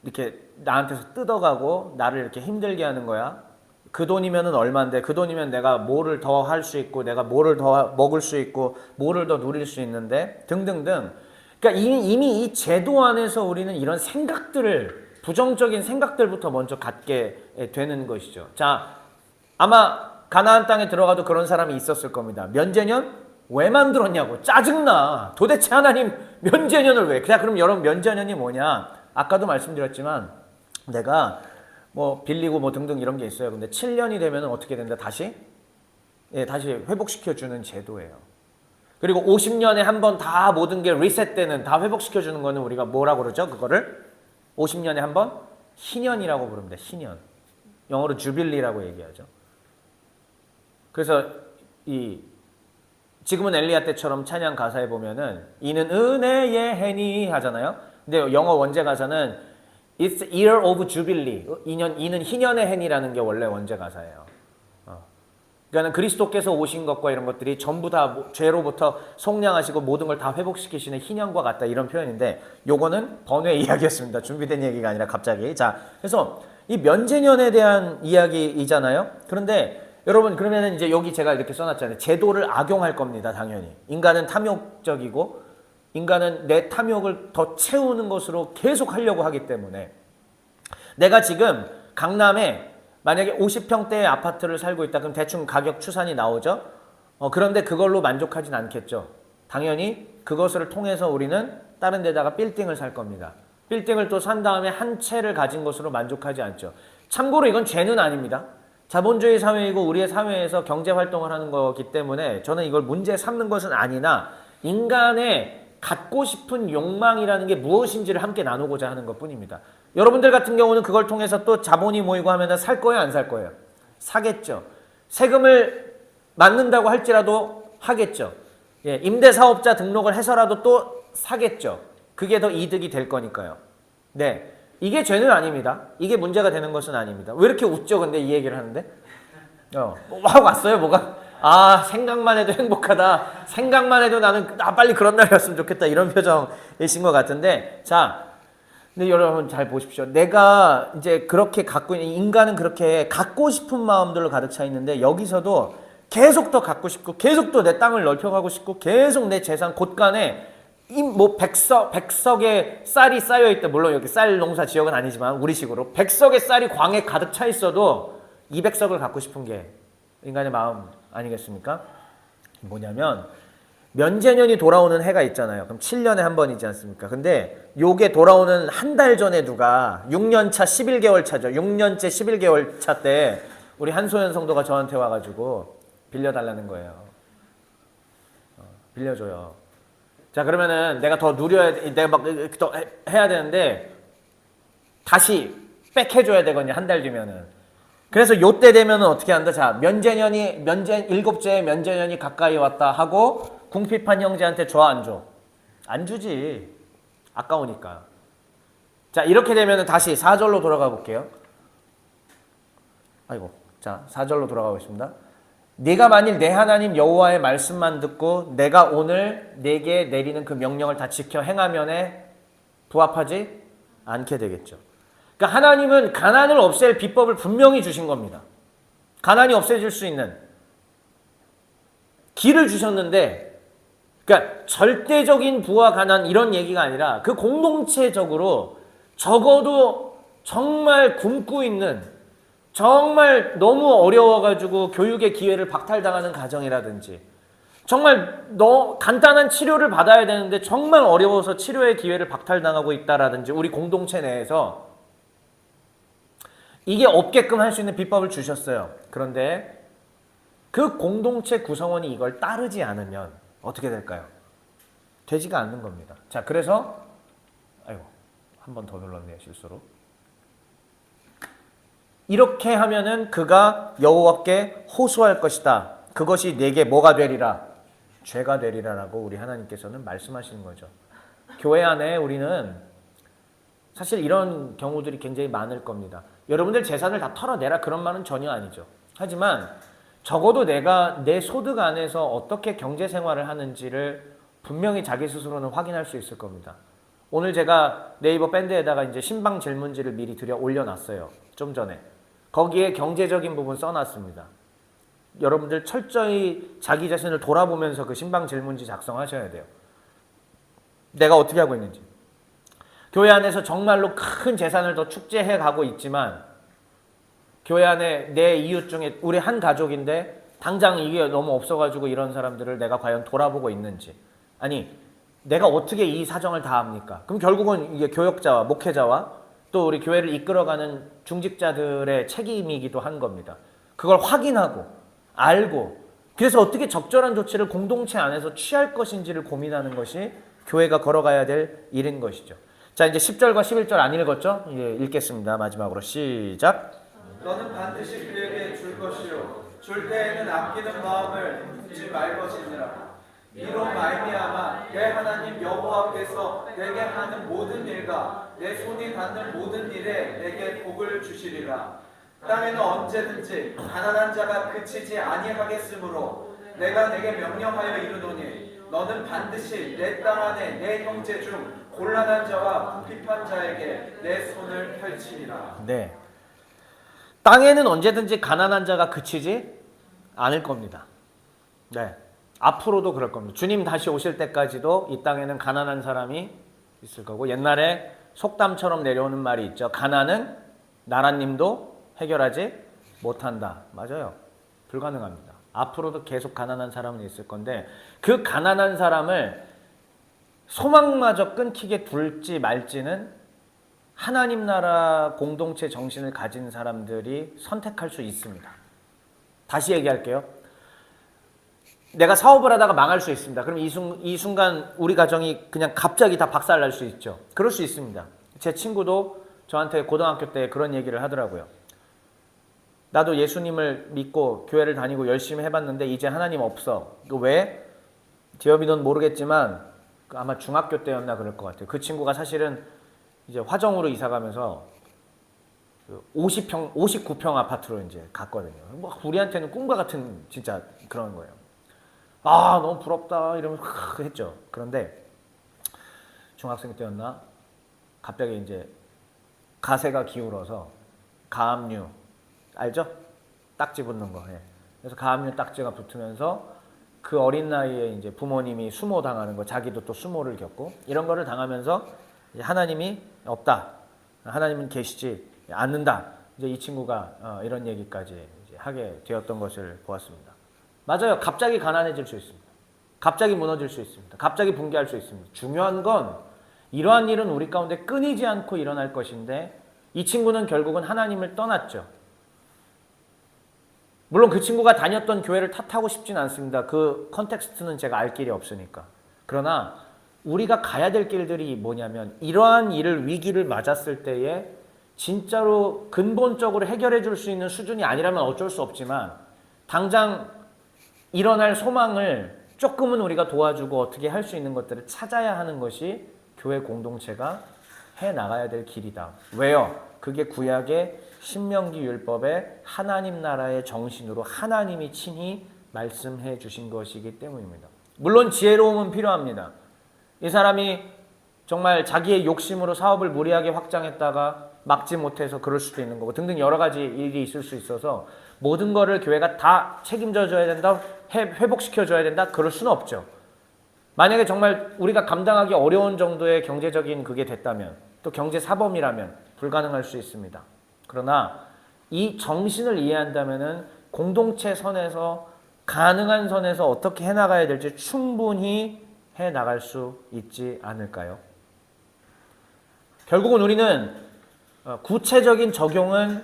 이렇게 나한테서 뜯어가고 나를 이렇게 힘들게 하는 거야? 그 돈이면은 얼마인데 그 돈이면 내가 뭐를 더 할 수 있고 내가 뭐를 더 먹을 수 있고 뭐를 더 누릴 수 있는데 등등등. 그러니까 이미 이 제도 안에서 우리는 이런 생각들을 부정적인 생각들부터 먼저 갖게 되는 것이죠. 자, 아마 가나안 땅에 들어가도 그런 사람이 있었을 겁니다. 면제년 왜 만들었냐고 짜증나. 도대체 하나님 면제년을 왜? 그럼 여러분 면제년이 뭐냐? 아까도 말씀드렸지만 내가 뭐 빌리고 뭐 등등 이런 게 있어요. 근데 7년이 되면 어떻게 된다? 다시 회복시켜주는 제도예요. 그리고 50년에 한 번 다 모든 게 리셋되는 다 회복시켜주는 거는 우리가 뭐라고 그러죠? 그거를 50년에 한 번 희년이라고 부릅니다. 희년. 영어로 주빌리라고 얘기하죠. 그래서 지금은 엘리야 때처럼 찬양 가사에 보면은 이는 은혜의 해니 하잖아요. 근데 영어 원제 가사는 It's year of jubilee. 이는 희년의 해니라는 게 원래 원제 가사예요. 그러니까 그리스도께서 오신 것과 이런 것들이 전부 다 죄로부터 속량하시고 모든 걸 다 회복시키시는 희년과 같다 이런 표현인데 요거는 번외 이야기였습니다. 준비된 얘기가 아니라 갑자기. 자, 그래서 이 면제년에 대한 이야기이잖아요. 그런데 여러분 그러면은 이제 여기 제가 이렇게 써놨잖아요. 제도를 악용할 겁니다. 당연히. 인간은 탐욕적이고 인간은 내 탐욕을 더 채우는 것으로 계속 하려고 하기 때문에 내가 지금 강남에 만약에 50평대의 아파트를 살고 있다 그럼 대충 가격 추산이 나오죠. 그런데 그걸로 만족하진 않겠죠. 당연히 그것을 통해서 우리는 다른 데다가 빌딩을 살 겁니다. 빌딩을 또 산 다음에 한 채를 가진 것으로 만족하지 않죠. 참고로 이건 죄는 아닙니다. 자본주의 사회이고 우리의 사회에서 경제활동을 하는 거기 때문에 저는 이걸 문제 삼는 것은 아니나 인간의 갖고 싶은 욕망이라는 게 무엇인지를 함께 나누고자 하는 것뿐입니다. 여러분들 같은 경우는 그걸 통해서 또 자본이 모이고 하면 살 거예요? 안 살 거예요? 사겠죠. 세금을 맞는다고 할지라도 하겠죠. 예, 임대사업자 등록을 해서라도 또 사겠죠. 그게 더 이득이 될 거니까요. 네, 이게 죄는 아닙니다. 이게 문제가 되는 것은 아닙니다. 왜 이렇게 웃죠? 근데 이 얘기를 하는데? 뭐 하고 왔어요? 뭐가? 아, 생각만 해도 행복하다. 생각만 해도 나는 빨리 그런 날이 왔으면 좋겠다. 이런 표정이신 것 같은데 자, 근데 여러분 잘 보십시오. 내가 이제 그렇게 갖고 있는 인간은 그렇게 갖고 싶은 마음들로 가득 차 있는데 여기서도 계속 더 갖고 싶고 계속 또 내 땅을 넓혀가고 싶고 계속 내 재산 곳간에 뭐 백석의 쌀이 쌓여 있다. 물론 여기 쌀 농사 지역은 아니지만 우리식으로 백석의 쌀이 광에 가득 차 있어도 200석을 갖고 싶은 게 인간의 마음 아니겠습니까? 뭐냐면 면제년이 돌아오는 해가 있잖아요. 그럼 7년에 한 번이지 않습니까? 근데 요게 돌아오는 한 달 전에 누가 6년차 11개월 차죠. 6년째 11개월 차 때 우리 한소연 성도가 저한테 와가지고 빌려달라는 거예요. 빌려줘요. 자, 그러면은 내가 더 내가 막 더 해야 되는데 다시 백 해줘야 되거든요. 한 달 뒤면은. 그래서 요때 되면은 어떻게 한다? 자, 일곱째 면제년이 가까이 왔다 하고 궁핍한 형제한테 줘, 안 줘? 안 주지. 아까우니까. 자, 이렇게 되면은 다시 4절로 돌아가 볼게요. 아이고. 자, 4절로 돌아가고 있습니다. 네가 만일 내 하나님 여호와의 말씀만 듣고 내가 오늘 네게 내리는 그 명령을 다 지켜 행하면에 부합하지 않게 되겠죠. 그러니까 하나님은 가난을 없앨 비법을 분명히 주신 겁니다. 가난이 없어질 수 있는 길을 주셨는데, 그러니까 절대적인 부와 가난 이런 얘기가 아니라 그 공동체적으로 적어도 정말 굶고 있는, 정말 너무 어려워가지고 교육의 기회를 박탈당하는 가정이라든지, 정말 간단한 치료를 받아야 되는데 정말 어려워서 치료의 기회를 박탈당하고 있다라든지, 우리 공동체 내에서 이게 없게끔 할 수 있는 비법을 주셨어요. 그런데 그 공동체 구성원이 이걸 따르지 않으면 어떻게 될까요? 되지가 않는 겁니다. 자, 그래서 아이고, 한 번 더 눌렀네요, 실수로. 이렇게 하면은 그가 여호와께 호소할 것이다. 그것이 내게 뭐가 되리라? 죄가 되리라라고 우리 하나님께서는 말씀하시는 거죠. 교회 안에 우리는 사실 이런 경우들이 굉장히 많을 겁니다. 여러분들 재산을 다 털어내라 그런 말은 전혀 아니죠. 하지만 적어도 내가 내 소득 안에서 어떻게 경제 생활을 하는지를 분명히 자기 스스로는 확인할 수 있을 겁니다. 오늘 제가 네이버 밴드에다가 이제 신방 질문지를 미리 올려놨어요. 좀 전에. 거기에 경제적인 부분 써놨습니다. 여러분들 철저히 자기 자신을 돌아보면서 그 신방 질문지 작성하셔야 돼요. 내가 어떻게 하고 있는지. 교회 안에서 정말로 큰 재산을 더 축제해 가고 있지만 교회 안에 내 이웃 중에 우리 한 가족인데 당장 이게 너무 없어가지고 이런 사람들을 내가 과연 돌아보고 있는지, 아니 내가 어떻게 이 사정을 다 합니까? 그럼 결국은 이게 교역자와 목회자와 또 우리 교회를 이끌어가는 중직자들의 책임이기도 한 겁니다. 그걸 확인하고 알고, 그래서 어떻게 적절한 조치를 공동체 안에서 취할 것인지를 고민하는 것이 교회가 걸어가야 될 일인 것이죠. 자, 이제 10절과 11절 안 읽었죠? 예, 읽겠습니다. 마지막으로 시작. 너는 반드시 그에게 줄 것이요 줄 때에는 아끼는 마음을 품지 말 것이니라. 이로 말미암아 내 하나님 여호와께서 내게 하는 모든 일과 내 손이 닿는 모든 일에 내게 복을 주시리라. 땅에는 언제든지 가난한 자가 그치지 아니하겠으므로 내가 내게 명령하여 이르노니 너는 반드시 내 땅 안에 내 형제 중 곤란한 자와 궁핍한 자에게 내 손을 펼치리라. 네. 땅에는 언제든지 가난한 자가 그치지 않을 겁니다. 네. 앞으로도 그럴 겁니다. 주님 다시 오실 때까지도 이 땅에는 가난한 사람이 있을 거고, 옛날에 속담처럼 내려오는 말이 있죠. 가난은 나라님도 해결하지 못한다. 맞아요. 불가능합니다. 앞으로도 계속 가난한 사람은 있을 건데 그 가난한 사람을 소망마저 끊기게 둘지 말지는 하나님 나라 공동체 정신을 가진 사람들이 선택할 수 있습니다. 다시 얘기할게요. 내가 사업을 하다가 망할 수 있습니다. 그럼 이 순간 우리 가정이 그냥 갑자기 다 박살날 수 있죠. 그럴 수 있습니다. 제 친구도 저한테 고등학교 때 그런 얘기를 하더라고요. 나도 예수님을 믿고 교회를 다니고 열심히 해봤는데 이제 하나님 없어. 왜? 디어비 넌 모르겠지만 아마 중학교 때였나 그럴 것 같아요. 그 친구가 사실은 이제 화정으로 이사 가면서 59평 아파트로 이제 갔거든요. 뭐 우리한테는 꿈과 같은 진짜 그런 거예요. 아, 너무 부럽다 이러면서 했죠. 그런데 중학생 때였나 갑자기 이제 가세가 기울어서 가압류 알죠? 딱지 붙는 거. 예. 그래서 가압류 딱지가 붙으면서 그 어린 나이에 이제 부모님이 수모 당하는 거, 자기도 또 수모를 겪고 이런 거를 당하면서 이제 하나님이 없다, 하나님은 계시지 않는다. 이제 이 친구가 이런 얘기까지 이제 하게 되었던 것을 보았습니다. 맞아요. 갑자기 가난해질 수 있습니다. 갑자기 무너질 수 있습니다. 갑자기 붕괴할 수 있습니다. 중요한 건 이러한 일은 우리 가운데 끊이지 않고 일어날 것인데 이 친구는 결국은 하나님을 떠났죠. 물론 그 친구가 다녔던 교회를 탓하고 싶진 않습니다. 그 컨텍스트는 제가 알 길이 없으니까. 그러나 우리가 가야 될 길들이 뭐냐면 이러한 일을 위기를 맞았을 때에 진짜로 근본적으로 해결해 줄 수 있는 수준이 아니라면 어쩔 수 없지만 당장 일어날 소망을 조금은 우리가 도와주고 어떻게 할 수 있는 것들을 찾아야 하는 것이 교회 공동체가 해나가야 될 길이다. 왜요? 그게 구약의 신명기 율법의 하나님 나라의 정신으로 하나님이 친히 말씀해 주신 것이기 때문입니다. 물론 지혜로움은 필요합니다. 이 사람이 정말 자기의 욕심으로 사업을 무리하게 확장했다가 막지 못해서 그럴 수도 있는 거고 등등 여러 가지 일이 있을 수 있어서 모든 거를 교회가 다 책임져 줘야 된다, 회복시켜 줘야 된다, 그럴 수는 없죠. 만약에 정말 우리가 감당하기 어려운 정도의 경제적인 그게 됐다면 또 경제 사범이라면 불가능할 수 있습니다. 그러나 이 정신을 이해한다면은 공동체 선에서 가능한 선에서 어떻게 해나가야 될지 충분히 해나갈 수 있지 않을까요? 결국은 우리는 구체적인 적용은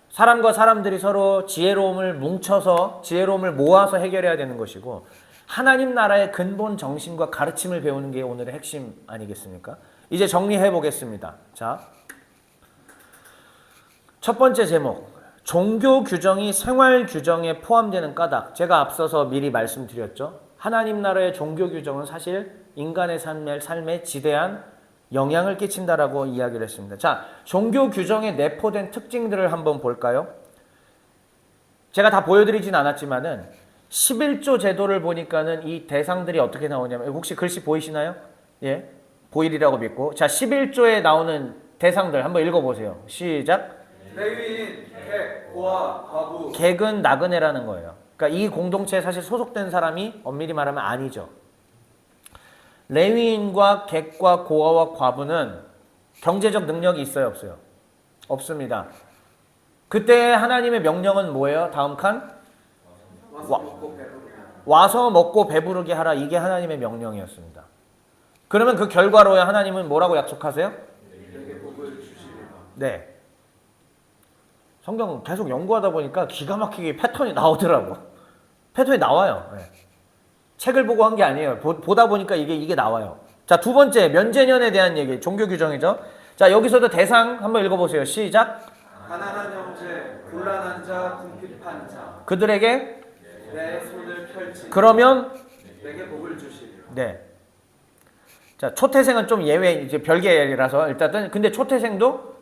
사람과 사람들이 서로 지혜로움을 뭉쳐서 지혜로움을 모아서 해결해야 되는 것이고 하나님 나라의 근본 정신과 가르침을 배우는 게 오늘의 핵심 아니겠습니까? 이제 정리해 보겠습니다. 자, 첫 번째 제목, 종교 규정이 생활 규정에 포함되는 까닭. 제가 앞서서 미리 말씀드렸죠. 하나님 나라의 종교 규정은 사실 인간의 삶에 지대한 영향을 끼친다라고 이야기를 했습니다. 자, 종교 규정에 내포된 특징들을 한번 볼까요? 제가 다 보여드리진 않았지만은 11조 제도를 보니까는 이 대상들이 어떻게 나오냐면 혹시 글씨 보이시나요? 예, 보이리라고 믿고. 자, 11조에 나오는 대상들 한번 읽어보세요. 시작. 레위인, 객, 고아, 과부. 객은 나그네라는 거예요. 그러니까 이 공동체에 사실 소속된 사람이 엄밀히 말하면 아니죠. 레위인과 객과 고아와 과부는 경제적 능력이 있어요, 없어요? 없습니다. 그때 하나님의 명령은 뭐예요? 다음 칸? 와서 먹고 배부르게 하라. 이게 하나님의 명령이었습니다. 그러면 그 결과로 하나님은 뭐라고 약속하세요? 네. 성경 계속 연구하다 보니까 기가 막히게 패턴이 나오더라고. 패턴이 나와요. 네. 책을 보고 한 게 아니에요. 보다 보니까 이게 나와요. 자, 두 번째, 면제년에 대한 얘기, 종교 규정이죠. 자, 여기서도 대상 한번 읽어보세요. 시작. 가난한 형제, 곤란한 자, 궁핍한 자. 그들에게 내 손을 펼치. 그러면 내게 복을 주시리라. 네. 자, 초태생은 좀 예외, 이제 별개라서 일단은 근데 초태생도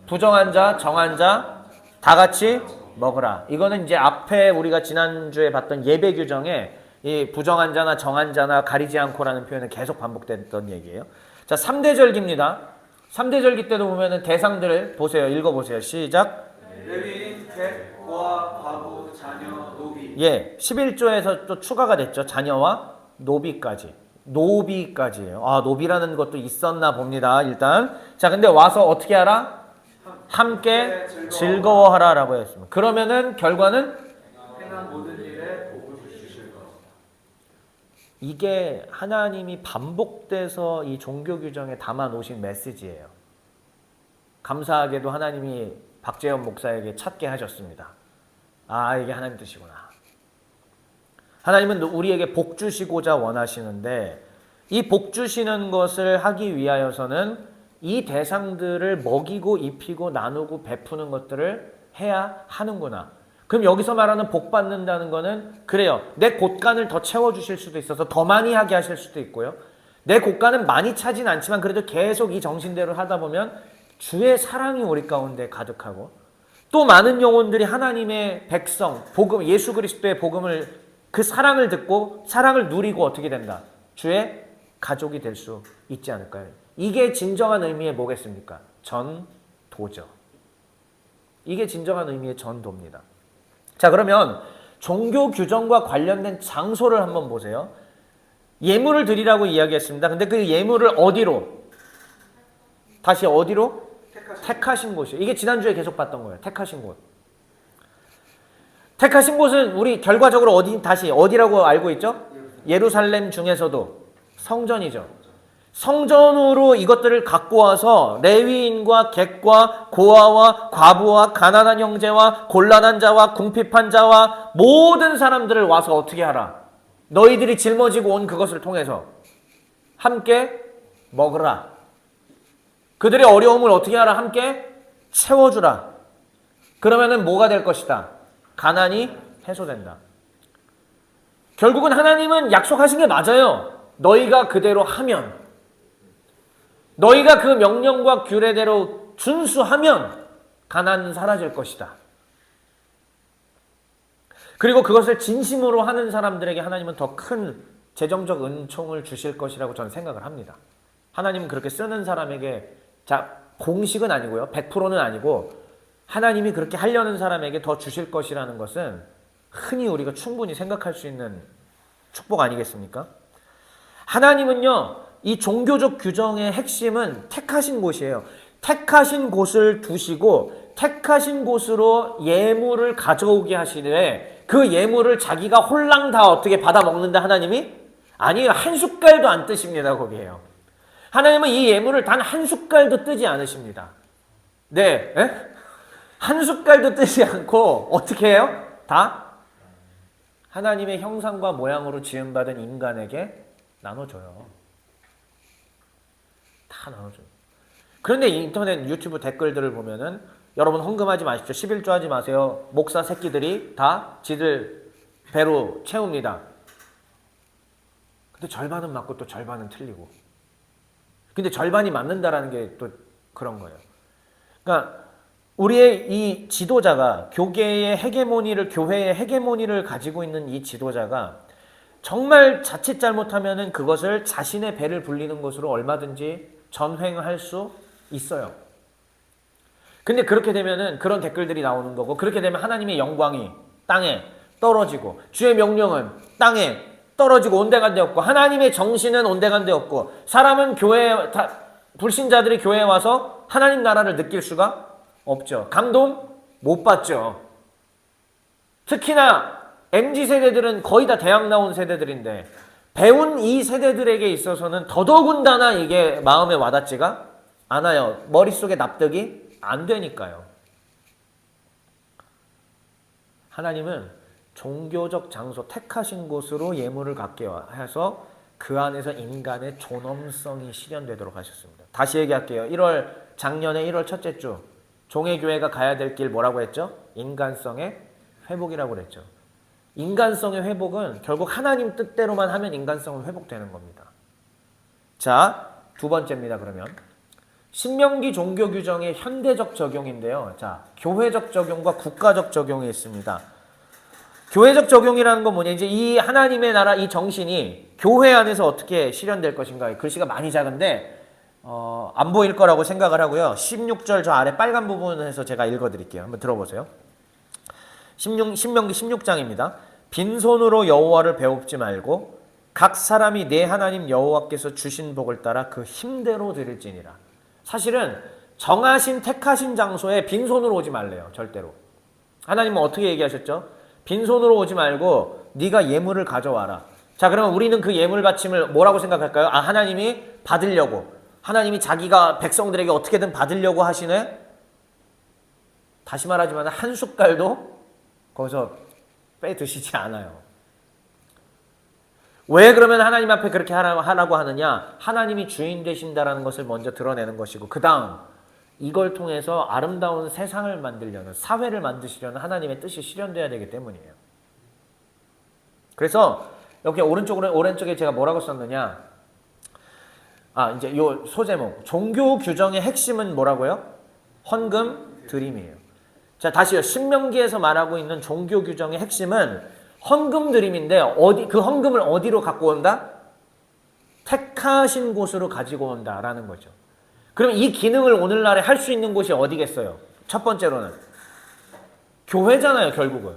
부정한 자, 정한 자 다 같이 먹으라. 이거는 이제 앞에 우리가 지난주에 봤던 예배 규정에 이 부정한 자나 정한 자나 가리지 않고라는 표현은 계속 반복됐던 얘기예요. 자, 3대 절기입니다. 3대 절기 때도 보면은 대상들을 보세요. 읽어보세요. 시작. 레위인, 객, 고아, 과부, 자녀, 노비. 예, 11조에서 또 추가가 됐죠. 자녀와 노비까지. 노비까지예요. 아, 노비라는 것도 있었나 봅니다. 일단. 자, 근데 와서 어떻게 하라? 함께 즐거워하라라고 했습니다. 그러면은 결과는 행한 모든 일에 복을 주실 것. 이게 하나님이 반복돼서 이 종교 규정에 담아 놓으신 메시지예요. 감사하게도 하나님이 박재현 목사에게 찾게 하셨습니다. 아, 이게 하나님 뜻이구나. 하나님은 우리에게 복 주시고자 원하시는데 이 복 주시는 것을 하기 위하여서는 이 대상들을 먹이고 입히고 나누고 베푸는 것들을 해야 하는구나. 그럼 여기서 말하는 복 받는다는 거는 그래요. 내 곳간을 더 채워주실 수도 있어서 더 많이 하게 하실 수도 있고요. 내 곳간은 많이 차진 않지만 그래도 계속 이 정신대로 하다 보면 주의 사랑이 우리 가운데 가득하고 또 많은 영혼들이 하나님의 백성, 복음, 예수 그리스도의 복음을 그 사랑을 듣고 사랑을 누리고 어떻게 된다? 주의 가족이 될 수 있지 않을까요? 이게 진정한 의미의 뭐겠습니까? 전도죠. 이게 진정한 의미의 전도입니다. 자, 그러면 종교 규정과 관련된 장소를 한번 보세요. 예물을 드리라고 이야기했습니다. 근데 그 예물을 어디로? 다시 어디로? 택하신 곳이요. 이게 지난주에 계속 봤던 거예요. 택하신 곳. 택하신 곳은 우리 결과적으로 어디라고 알고 있죠? 예루살렘 중에서도 성전이죠. 성전으로 이것들을 갖고 와서 레위인과 객과 고아와 과부와 가난한 형제와 곤란한 자와 궁핍한 자와 모든 사람들을 와서 어떻게 하라? 너희들이 짊어지고 온 그것을 통해서 함께 먹으라. 그들의 어려움을 어떻게 하라? 함께 채워주라. 그러면은 뭐가 될 것이다? 가난이 해소된다. 결국은 하나님은 약속하신 게 맞아요. 너희가 그대로 하면, 너희가 그 명령과 규례대로 준수하면 가난은 사라질 것이다. 그리고 그것을 진심으로 하는 사람들에게 하나님은 더 큰 재정적 은총을 주실 것이라고 저는 생각을 합니다. 하나님은 그렇게 쓰는 사람에게, 자, 공식은 아니고요. 100%는 아니고 하나님이 그렇게 하려는 사람에게 더 주실 것이라는 것은 흔히 우리가 충분히 생각할 수 있는 축복 아니겠습니까? 하나님은요, 이 종교적 규정의 핵심은 택하신 곳이에요. 택하신 곳을 두시고 택하신 곳으로 예물을 가져오게 하시되 그 예물을 자기가 홀랑 다 어떻게 받아 먹는다 하나님이? 아니에요. 한 숟갈도 안 뜨십니다. 거기에요. 하나님은 이 예물을 단 한 숟갈도 뜨지 않으십니다. 네, 한 숟갈도 뜨지 않고 어떻게 해요? 다 하나님의 형상과 모양으로 지음받은 인간에게 나눠줘요. 다 나눠줘요. 그런데 인터넷 유튜브 댓글들을 보면은 여러분 헌금하지 마십시오. 11조 하지 마세요. 목사 새끼들이 다 지들 배로 채웁니다. 근데 절반은 맞고 또 절반은 틀리고. 근데 절반이 맞는다라는 게 또 그런 거예요. 그러니까 우리의 이 지도자가 교회의 헤게모니를 가지고 있는 이 지도자가 정말 자칫 잘못하면은 그것을 자신의 배를 불리는 것으로 얼마든지 전횡할 수 있어요. 근데 그렇게 되면은 그런 댓글들이 나오는 거고, 그렇게 되면 하나님의 영광이 땅에 떨어지고 주의 명령은 땅에 떨어지고 온데간데 없고 하나님의 정신은 온데간데 없고 사람은 불신자들이 교회에 와서 하나님 나라를 느낄 수가 없죠. 감동 못 받죠. 특히나 MZ세대들은 거의 다 대학 나온 세대들인데 배운 이 세대들에게 있어서는 더더군다나 이게 마음에 와닿지가 않아요. 머릿속에 납득이 안 되니까요. 하나님은 종교적 장소, 택하신 곳으로 예물을 갖게 해서 그 안에서 인간의 존엄성이 실현되도록 하셨습니다. 다시 얘기할게요. 작년에 1월 첫째 주 종회교회가 가야 될 길 뭐라고 했죠? 인간성의 회복이라고 그랬죠. 인간성의 회복은 결국 하나님 뜻대로만 하면 인간성은 회복되는 겁니다. 자, 두 번째입니다. 그러면 신명기 종교 규정의 현대적 적용인데요. 자, 교회적 적용과 국가적 적용이 있습니다. 교회적 적용이라는 건 뭐냐? 이제 이 하나님의 나라 이 정신이 교회 안에서 어떻게 실현될 것인가? 글씨가 많이 작은데 안 보일 거라고 생각을 하고요. 16절 저 아래 빨간 부분에서 제가 읽어드릴게요. 한번 들어보세요. 신명기 16장입니다. 빈손으로 여호와를 배웁지 말고 각 사람이 내 하나님 여호와께서 주신 복을 따라 그 힘대로 드릴지니라. 사실은 정하신 택하신 장소에 빈손으로 오지 말래요. 절대로. 하나님은 어떻게 얘기하셨죠? 빈손으로 오지 말고 네가 예물을 가져와라. 자, 그러면 우리는 그 예물 바침을 뭐라고 생각할까요? 아, 하나님이 받으려고. 하나님이 자기가 백성들에게 어떻게든 받으려고 하시네? 다시 말하지만 한 숟갈도 거기서 빼드시지 않아요. 왜 그러면 하나님 앞에 그렇게 하라고 하느냐? 하나님이 주인 되신다라는 것을 먼저 드러내는 것이고 그 다음 이걸 통해서 아름다운 세상을 만들려는, 사회를 만드시려는 하나님의 뜻이 실현돼야 되기 때문이에요. 그래서 이렇게 오른쪽에 제가 뭐라고 썼느냐? 이제 요 소제목. 종교 규정의 핵심은 뭐라고요? 헌금 드림이에요. 자, 다시요. 신명기에서 말하고 있는 종교 규정의 핵심은 헌금 드림인데 그 헌금을 어디로 갖고 온다? 택하신 곳으로 가지고 온다라는 거죠. 그럼 이 기능을 오늘날에 할 수 있는 곳이 어디겠어요? 첫 번째로는 교회잖아요, 결국은.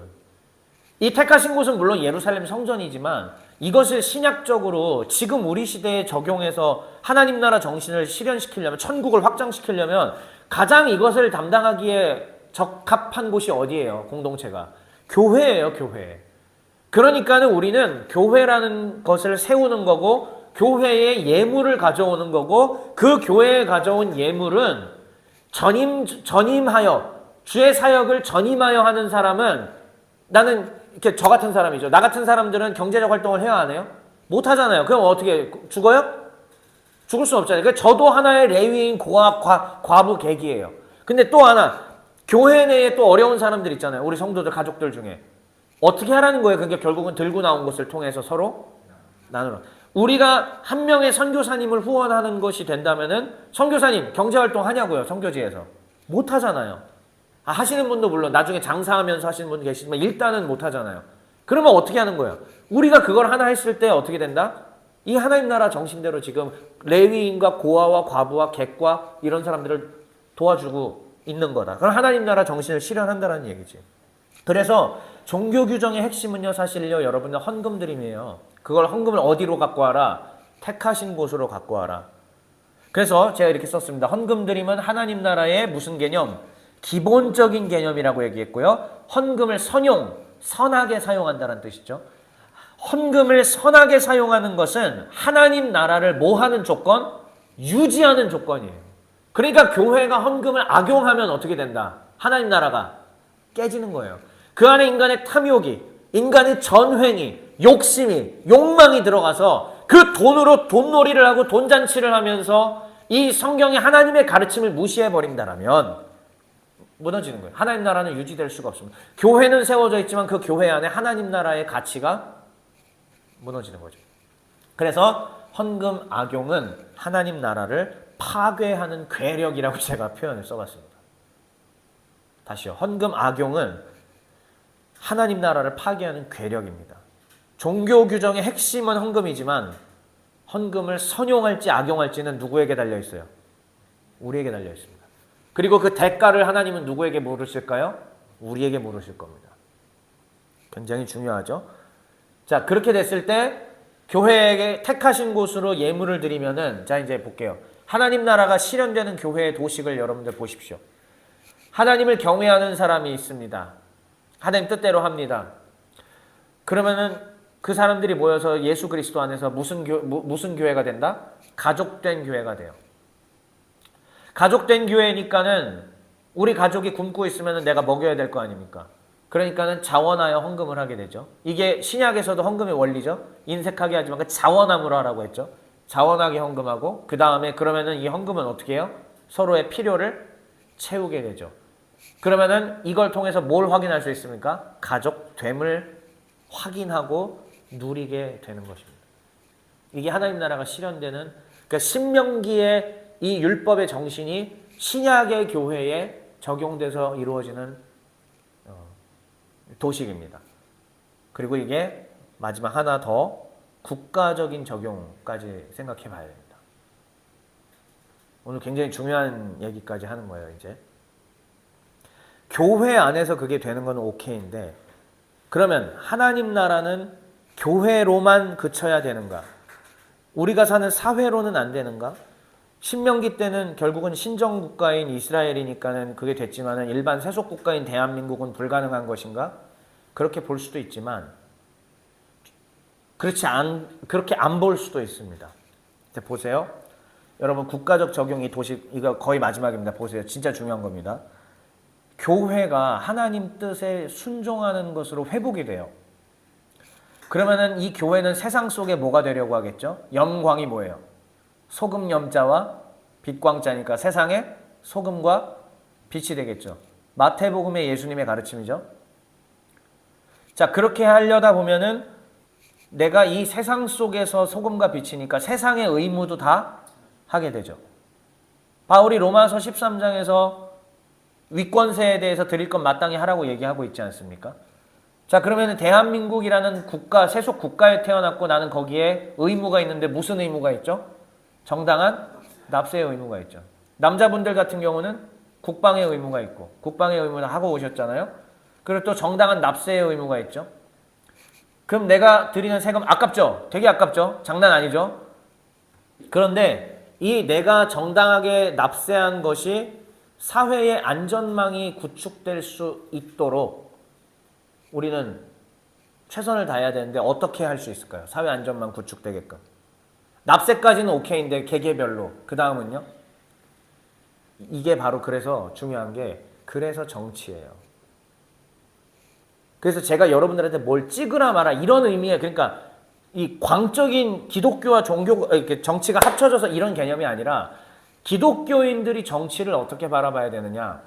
이 택하신 곳은 물론 예루살렘 성전이지만 이것을 신약적으로 지금 우리 시대에 적용해서 하나님 나라 정신을 실현시키려면, 천국을 확장시키려면 가장 이것을 담당하기에 적합한 곳이 어디예요? 공동체가. 교회예요, 교회. 그러니까는 우리는 교회라는 것을 세우는 거고 교회에 예물을 가져오는 거고 그 교회에 가져온 예물은 전임하여 주의 사역을 전임하여 하는 사람은 나는 이렇게 저 같은 사람이죠. 나 같은 사람들은 경제적 활동을 해야 안 해요? 못 하잖아요. 그럼 어떻게 죽어요? 죽을 수 없잖아요. 그러니까 저도 하나의 레위인 과부 객이에요. 근데 또 하나 교회 내에 또 어려운 사람들 있잖아요. 우리 성도들 가족들 중에 어떻게 하라는 거예요? 그러니까 결국은 들고 나온 것을 통해서 서로 나누라. 우리가 한 명의 선교사님을 후원하는 것이 된다면은 선교사님 경제활동 하냐고요. 선교지에서 못 하잖아요. 하시는 분도 물론 나중에 장사하면서 하시는 분 계시지만 일단은 못 하잖아요. 그러면 어떻게 하는 거예요? 우리가 그걸 하나 했을 때 어떻게 된다? 이 하나님 나라 정신대로 지금 레위인과 고아와 과부와 객과 이런 사람들을 도와주고 있는 거다. 그럼 하나님 나라 정신을 실현한다는 얘기지. 그래서 종교 규정의 핵심은요, 사실요, 여러분들 헌금 드림이에요. 그걸 헌금을 어디로 갖고 와라? 택하신 곳으로 갖고 와라. 그래서 제가 이렇게 썼습니다. 헌금 드림은 하나님 나라의 무슨 개념? 기본적인 개념이라고 얘기했고요. 헌금을 선하게 사용한다는 뜻이죠. 헌금을 선하게 사용하는 것은 하나님 나라를 뭐 하는 조건? 유지하는 조건이에요. 그러니까 교회가 헌금을 악용하면 어떻게 된다? 하나님 나라가 깨지는 거예요. 그 안에 인간의 탐욕이, 인간의 전횡이, 욕심이, 욕망이 들어가서 그 돈으로 돈놀이를 하고 돈잔치를 하면서 이 성경의 하나님의 가르침을 무시해버린다라면 무너지는 거예요. 하나님 나라는 유지될 수가 없습니다. 교회는 세워져 있지만 그 교회 안에 하나님 나라의 가치가 무너지는 거죠. 그래서 헌금 악용은 하나님 나라를 파괴하는 괴력이라고 제가 표현을 써봤습니다. 다시요. 헌금 악용은 하나님 나라를 파괴하는 괴력입니다. 종교 규정의 핵심은 헌금이지만 헌금을 선용할지 악용할지는 누구에게 달려 있어요? 우리에게 달려 있습니다. 그리고 그 대가를 하나님은 누구에게 물으실까요? 우리에게 물으실 겁니다. 굉장히 중요하죠. 자, 그렇게 됐을 때 교회에게 택하신 곳으로 예물을 드리면은, 자, 이제 볼게요. 하나님 나라가 실현되는 교회의 도식을 여러분들 보십시오. 하나님을 경외하는 사람이 있습니다. 하나님 뜻대로 합니다. 그러면은 그 사람들이 모여서 예수 그리스도 안에서 무슨 교회가 된다? 가족된 교회가 돼요. 가족된 교회니까는 우리 가족이 굶고 있으면 내가 먹여야 될 거 아닙니까? 그러니까는 자원하여 헌금을 하게 되죠. 이게 신약에서도 헌금의 원리죠. 인색하게 하지만 그 자원함으로 하라고 했죠. 자원하게 헌금하고 그 다음에 그러면은 이 헌금은 어떻게 해요? 서로의 필요를 채우게 되죠. 그러면은 이걸 통해서 뭘 확인할 수 있습니까? 가족됨을 확인하고 누리게 되는 것입니다. 이게 하나님 나라가 실현되는, 그러니까 신명기의 이 율법의 정신이 신약의 교회에 적용돼서 이루어지는 도식입니다. 그리고 이게 마지막 하나 더 국가적인 적용까지 생각해 봐야 됩니다. 오늘 굉장히 중요한 얘기까지 하는 거예요, 이제. 교회 안에서 그게 되는 건 오케이인데, 그러면 하나님 나라는 교회로만 그쳐야 되는가? 우리가 사는 사회로는 안 되는가? 신명기 때는 결국은 신정국가인 이스라엘이니까는 그게 됐지만은 일반 세속국가인 대한민국은 불가능한 것인가? 그렇게 볼 수도 있지만, 그렇게 안 볼 수도 있습니다. 자, 보세요. 여러분, 국가적 적용이 도식, 이거 거의 마지막입니다. 보세요. 진짜 중요한 겁니다. 교회가 하나님 뜻에 순종하는 것으로 회복이 돼요. 그러면은 이 교회는 세상 속에 뭐가 되려고 하겠죠? 영광이 뭐예요? 소금 염자와 빛광자니까 세상에 소금과 빛이 되겠죠. 마태복음의 예수님의 가르침이죠. 자, 그렇게 하려다 보면은 내가 이 세상 속에서 소금과 빛이니까 세상의 의무도 다 하게 되죠. 바울이 로마서 13장에서 위권세에 대해서 드릴 건 마땅히 하라고 얘기하고 있지 않습니까? 자, 그러면 대한민국이라는 국가, 세속 국가에 태어났고 나는 거기에 의무가 있는데 무슨 의무가 있죠? 정당한 납세의 의무가 있죠. 남자분들 같은 경우는 국방의 의무가 있고 국방의 의무를 하고 오셨잖아요. 그리고 또 정당한 납세의 의무가 있죠. 그럼 내가 드리는 세금 아깝죠? 되게 아깝죠? 장난 아니죠? 그런데 이 내가 정당하게 납세한 것이 사회의 안전망이 구축될 수 있도록 우리는 최선을 다해야 되는데 어떻게 할 수 있을까요? 사회 안전망 구축되게끔. 납세까지는 오케이인데 개개별로. 그 다음은요? 이게 바로 그래서 중요한 게 그래서 정치예요. 그래서 제가 여러분들한테 뭘 찍으라 마라 이런 의미에 그러니까 이 광적인 기독교와 종교 이렇게 정치가 합쳐져서 이런 개념이 아니라 기독교인들이 정치를 어떻게 바라봐야 되느냐?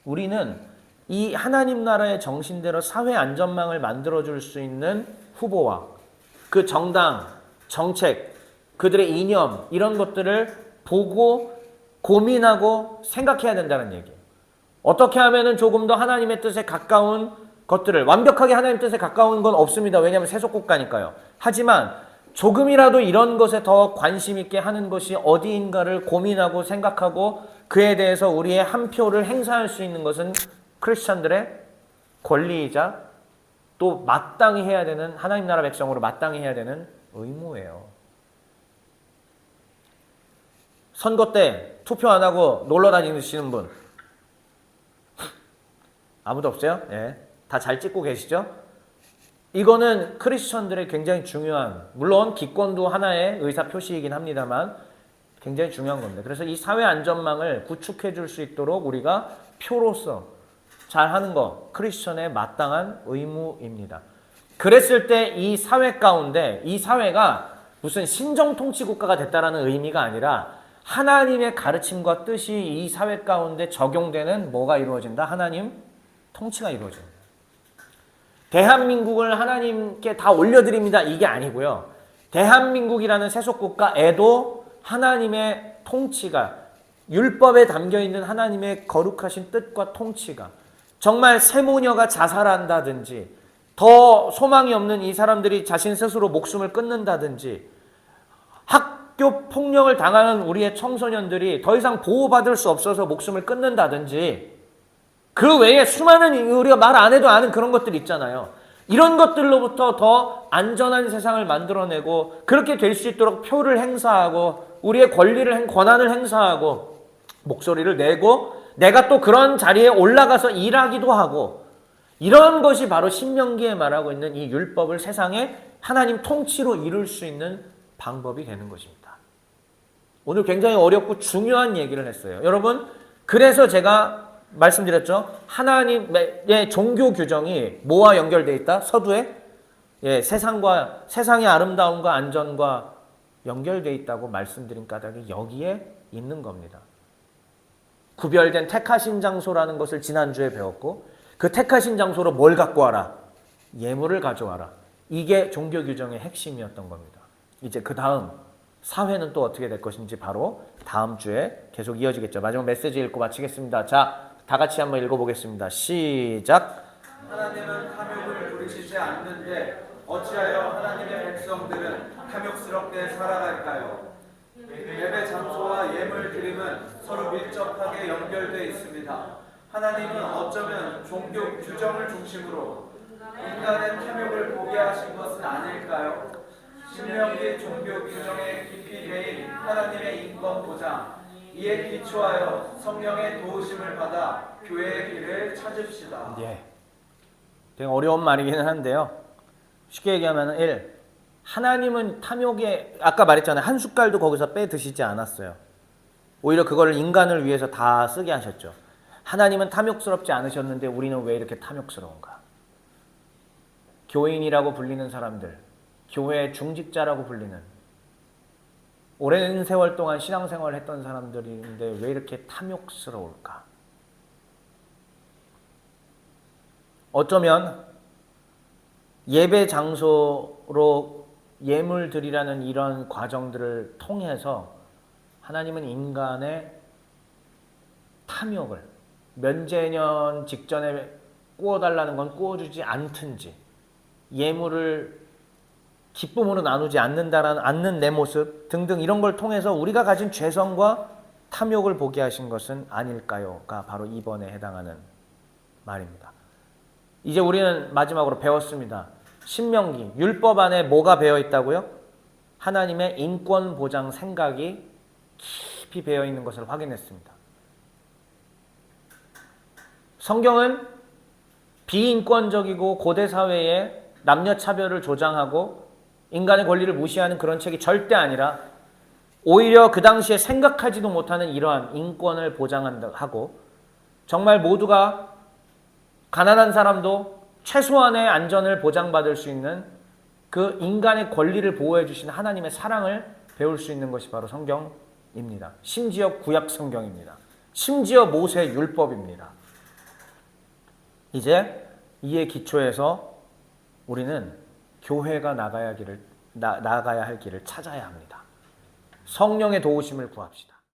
우리는 이 하나님 나라의 정신대로 사회 안전망을 만들어줄 수 있는 후보와 그 정당, 정책, 그들의 이념 이런 것들을 보고 고민하고 생각해야 된다는 얘기예요. 어떻게 하면은 조금 더 하나님의 뜻에 가까운 것들을 완벽하게 하나님 뜻에 가까운 건 없습니다. 왜냐하면 세속국가니까요. 하지만 조금이라도 이런 것에 더 관심 있게 하는 것이 어디인가를 고민하고 생각하고 그에 대해서 우리의 한 표를 행사할 수 있는 것은 크리스천들의 권리이자 또 마땅히 해야 되는 하나님 나라 백성으로 마땅히 해야 되는 의무예요. 선거 때 투표 안 하고 놀러 다니시는 분 아무도 없어요? 예. 다 잘 찍고 계시죠? 이거는 크리스천들의 굉장히 중요한, 물론 기권도 하나의 의사 표시이긴 합니다만 굉장히 중요한 겁니다. 그래서 이 사회 안전망을 구축해 줄 수 있도록 우리가 표로서 잘 하는 거 크리스천의 마땅한 의무입니다. 그랬을 때 이 사회 가운데 이 사회가 무슨 신정 통치 국가가 됐다라는 의미가 아니라 하나님의 가르침과 뜻이 이 사회 가운데 적용되는 뭐가 이루어진다? 하나님 통치가 이루어집니다. 대한민국을 하나님께 다 올려드립니다. 이게 아니고요. 대한민국이라는 세속국가에도 하나님의 통치가 율법에 담겨있는 하나님의 거룩하신 뜻과 통치가 정말 세모녀가 자살한다든지 더 소망이 없는 이 사람들이 자신 스스로 목숨을 끊는다든지 학교 폭력을 당하는 우리의 청소년들이 더 이상 보호받을 수 없어서 목숨을 끊는다든지 그 외에 수많은 우리가 말 안 해도 아는 그런 것들 있잖아요. 이런 것들로부터 더 안전한 세상을 만들어내고 그렇게 될 수 있도록 표를 행사하고 우리의 권한을 행사하고 목소리를 내고 내가 또 그런 자리에 올라가서 일하기도 하고 이런 것이 바로 신명기에 말하고 있는 이 율법을 세상에 하나님 통치로 이룰 수 있는 방법이 되는 것입니다. 오늘 굉장히 어렵고 중요한 얘기를 했어요. 여러분, 그래서 제가 말씀드렸죠. 하나님의 종교 규정이 뭐와 연결되어 있다? 서두에 세상의 아름다움과 안전과 연결되어 있다고 말씀드린 까닭이 여기에 있는 겁니다. 구별된 택하신 장소라는 것을 지난주에 배웠고 그 택하신 장소로 뭘 갖고 와라? 예물을 가져와라. 이게 종교 규정의 핵심이었던 겁니다. 이제 그 다음 사회는 또 어떻게 될 것인지 바로 다음 주에 계속 이어지겠죠. 마지막 메시지 읽고 마치겠습니다. 자, 다 같이 한번 읽어보겠습니다. 시작. 하나님은 탐욕을 부리시지 않는데 어찌하여 하나님의 백성들은 탐욕스럽게 살아갈까요? 예배 장소와 예물 드림은 서로 밀접하게 연결되어 있습니다. 하나님은 어쩌면 종교 규정을 중심으로 인간의 탐욕을 보게 하신 것은 아닐까요? 신명기 종교 규정의 깊이 배인 하나님의 인권 보장, 이에 기초하여 성령의 도우심을 받아 교회의 길을 찾읍시다. 예. 되게 어려운 말이기는 한데요. 쉽게 얘기하면 1. 하나님은 탐욕에 아까 말했잖아요. 한 숟갈도 거기서 빼 드시지 않았어요. 오히려 그걸 인간을 위해서 다 쓰게 하셨죠. 하나님은 탐욕스럽지 않으셨는데 우리는 왜 이렇게 탐욕스러운가? 교인이라고 불리는 사람들, 교회 중직자라고 불리는 오랜 세월 동안 신앙생활을 했던 사람들인데 왜 이렇게 탐욕스러울까? 어쩌면 예배 장소로 예물 드리라는 이런 과정들을 통해서 하나님은 인간의 탐욕을 면제년 직전에 구워달라는 건 구워주지 않든지 예물을 기쁨으로 나누지 않는 내 모습 등등 이런 걸 통해서 우리가 가진 죄성과 탐욕을 보게 하신 것은 아닐까요?가 바로 이번에 해당하는 말입니다. 이제 우리는 마지막으로 배웠습니다. 신명기, 율법 안에 뭐가 배어 있다고요? 하나님의 인권 보장 생각이 깊이 배어 있는 것을 확인했습니다. 성경은 비인권적이고 고대 사회에 남녀 차별을 조장하고 인간의 권리를 무시하는 그런 책이 절대 아니라 오히려 그 당시에 생각하지도 못하는 이러한 인권을 보장하고 정말 모두가 가난한 사람도 최소한의 안전을 보장받을 수 있는 그 인간의 권리를 보호해 주신 하나님의 사랑을 배울 수 있는 것이 바로 성경입니다. 심지어 구약 성경입니다. 심지어 모세 율법입니다. 이제 이에 기초해서 우리는 교회가 나가야 할 길을 찾아야 합니다. 성령의 도우심을 구합시다.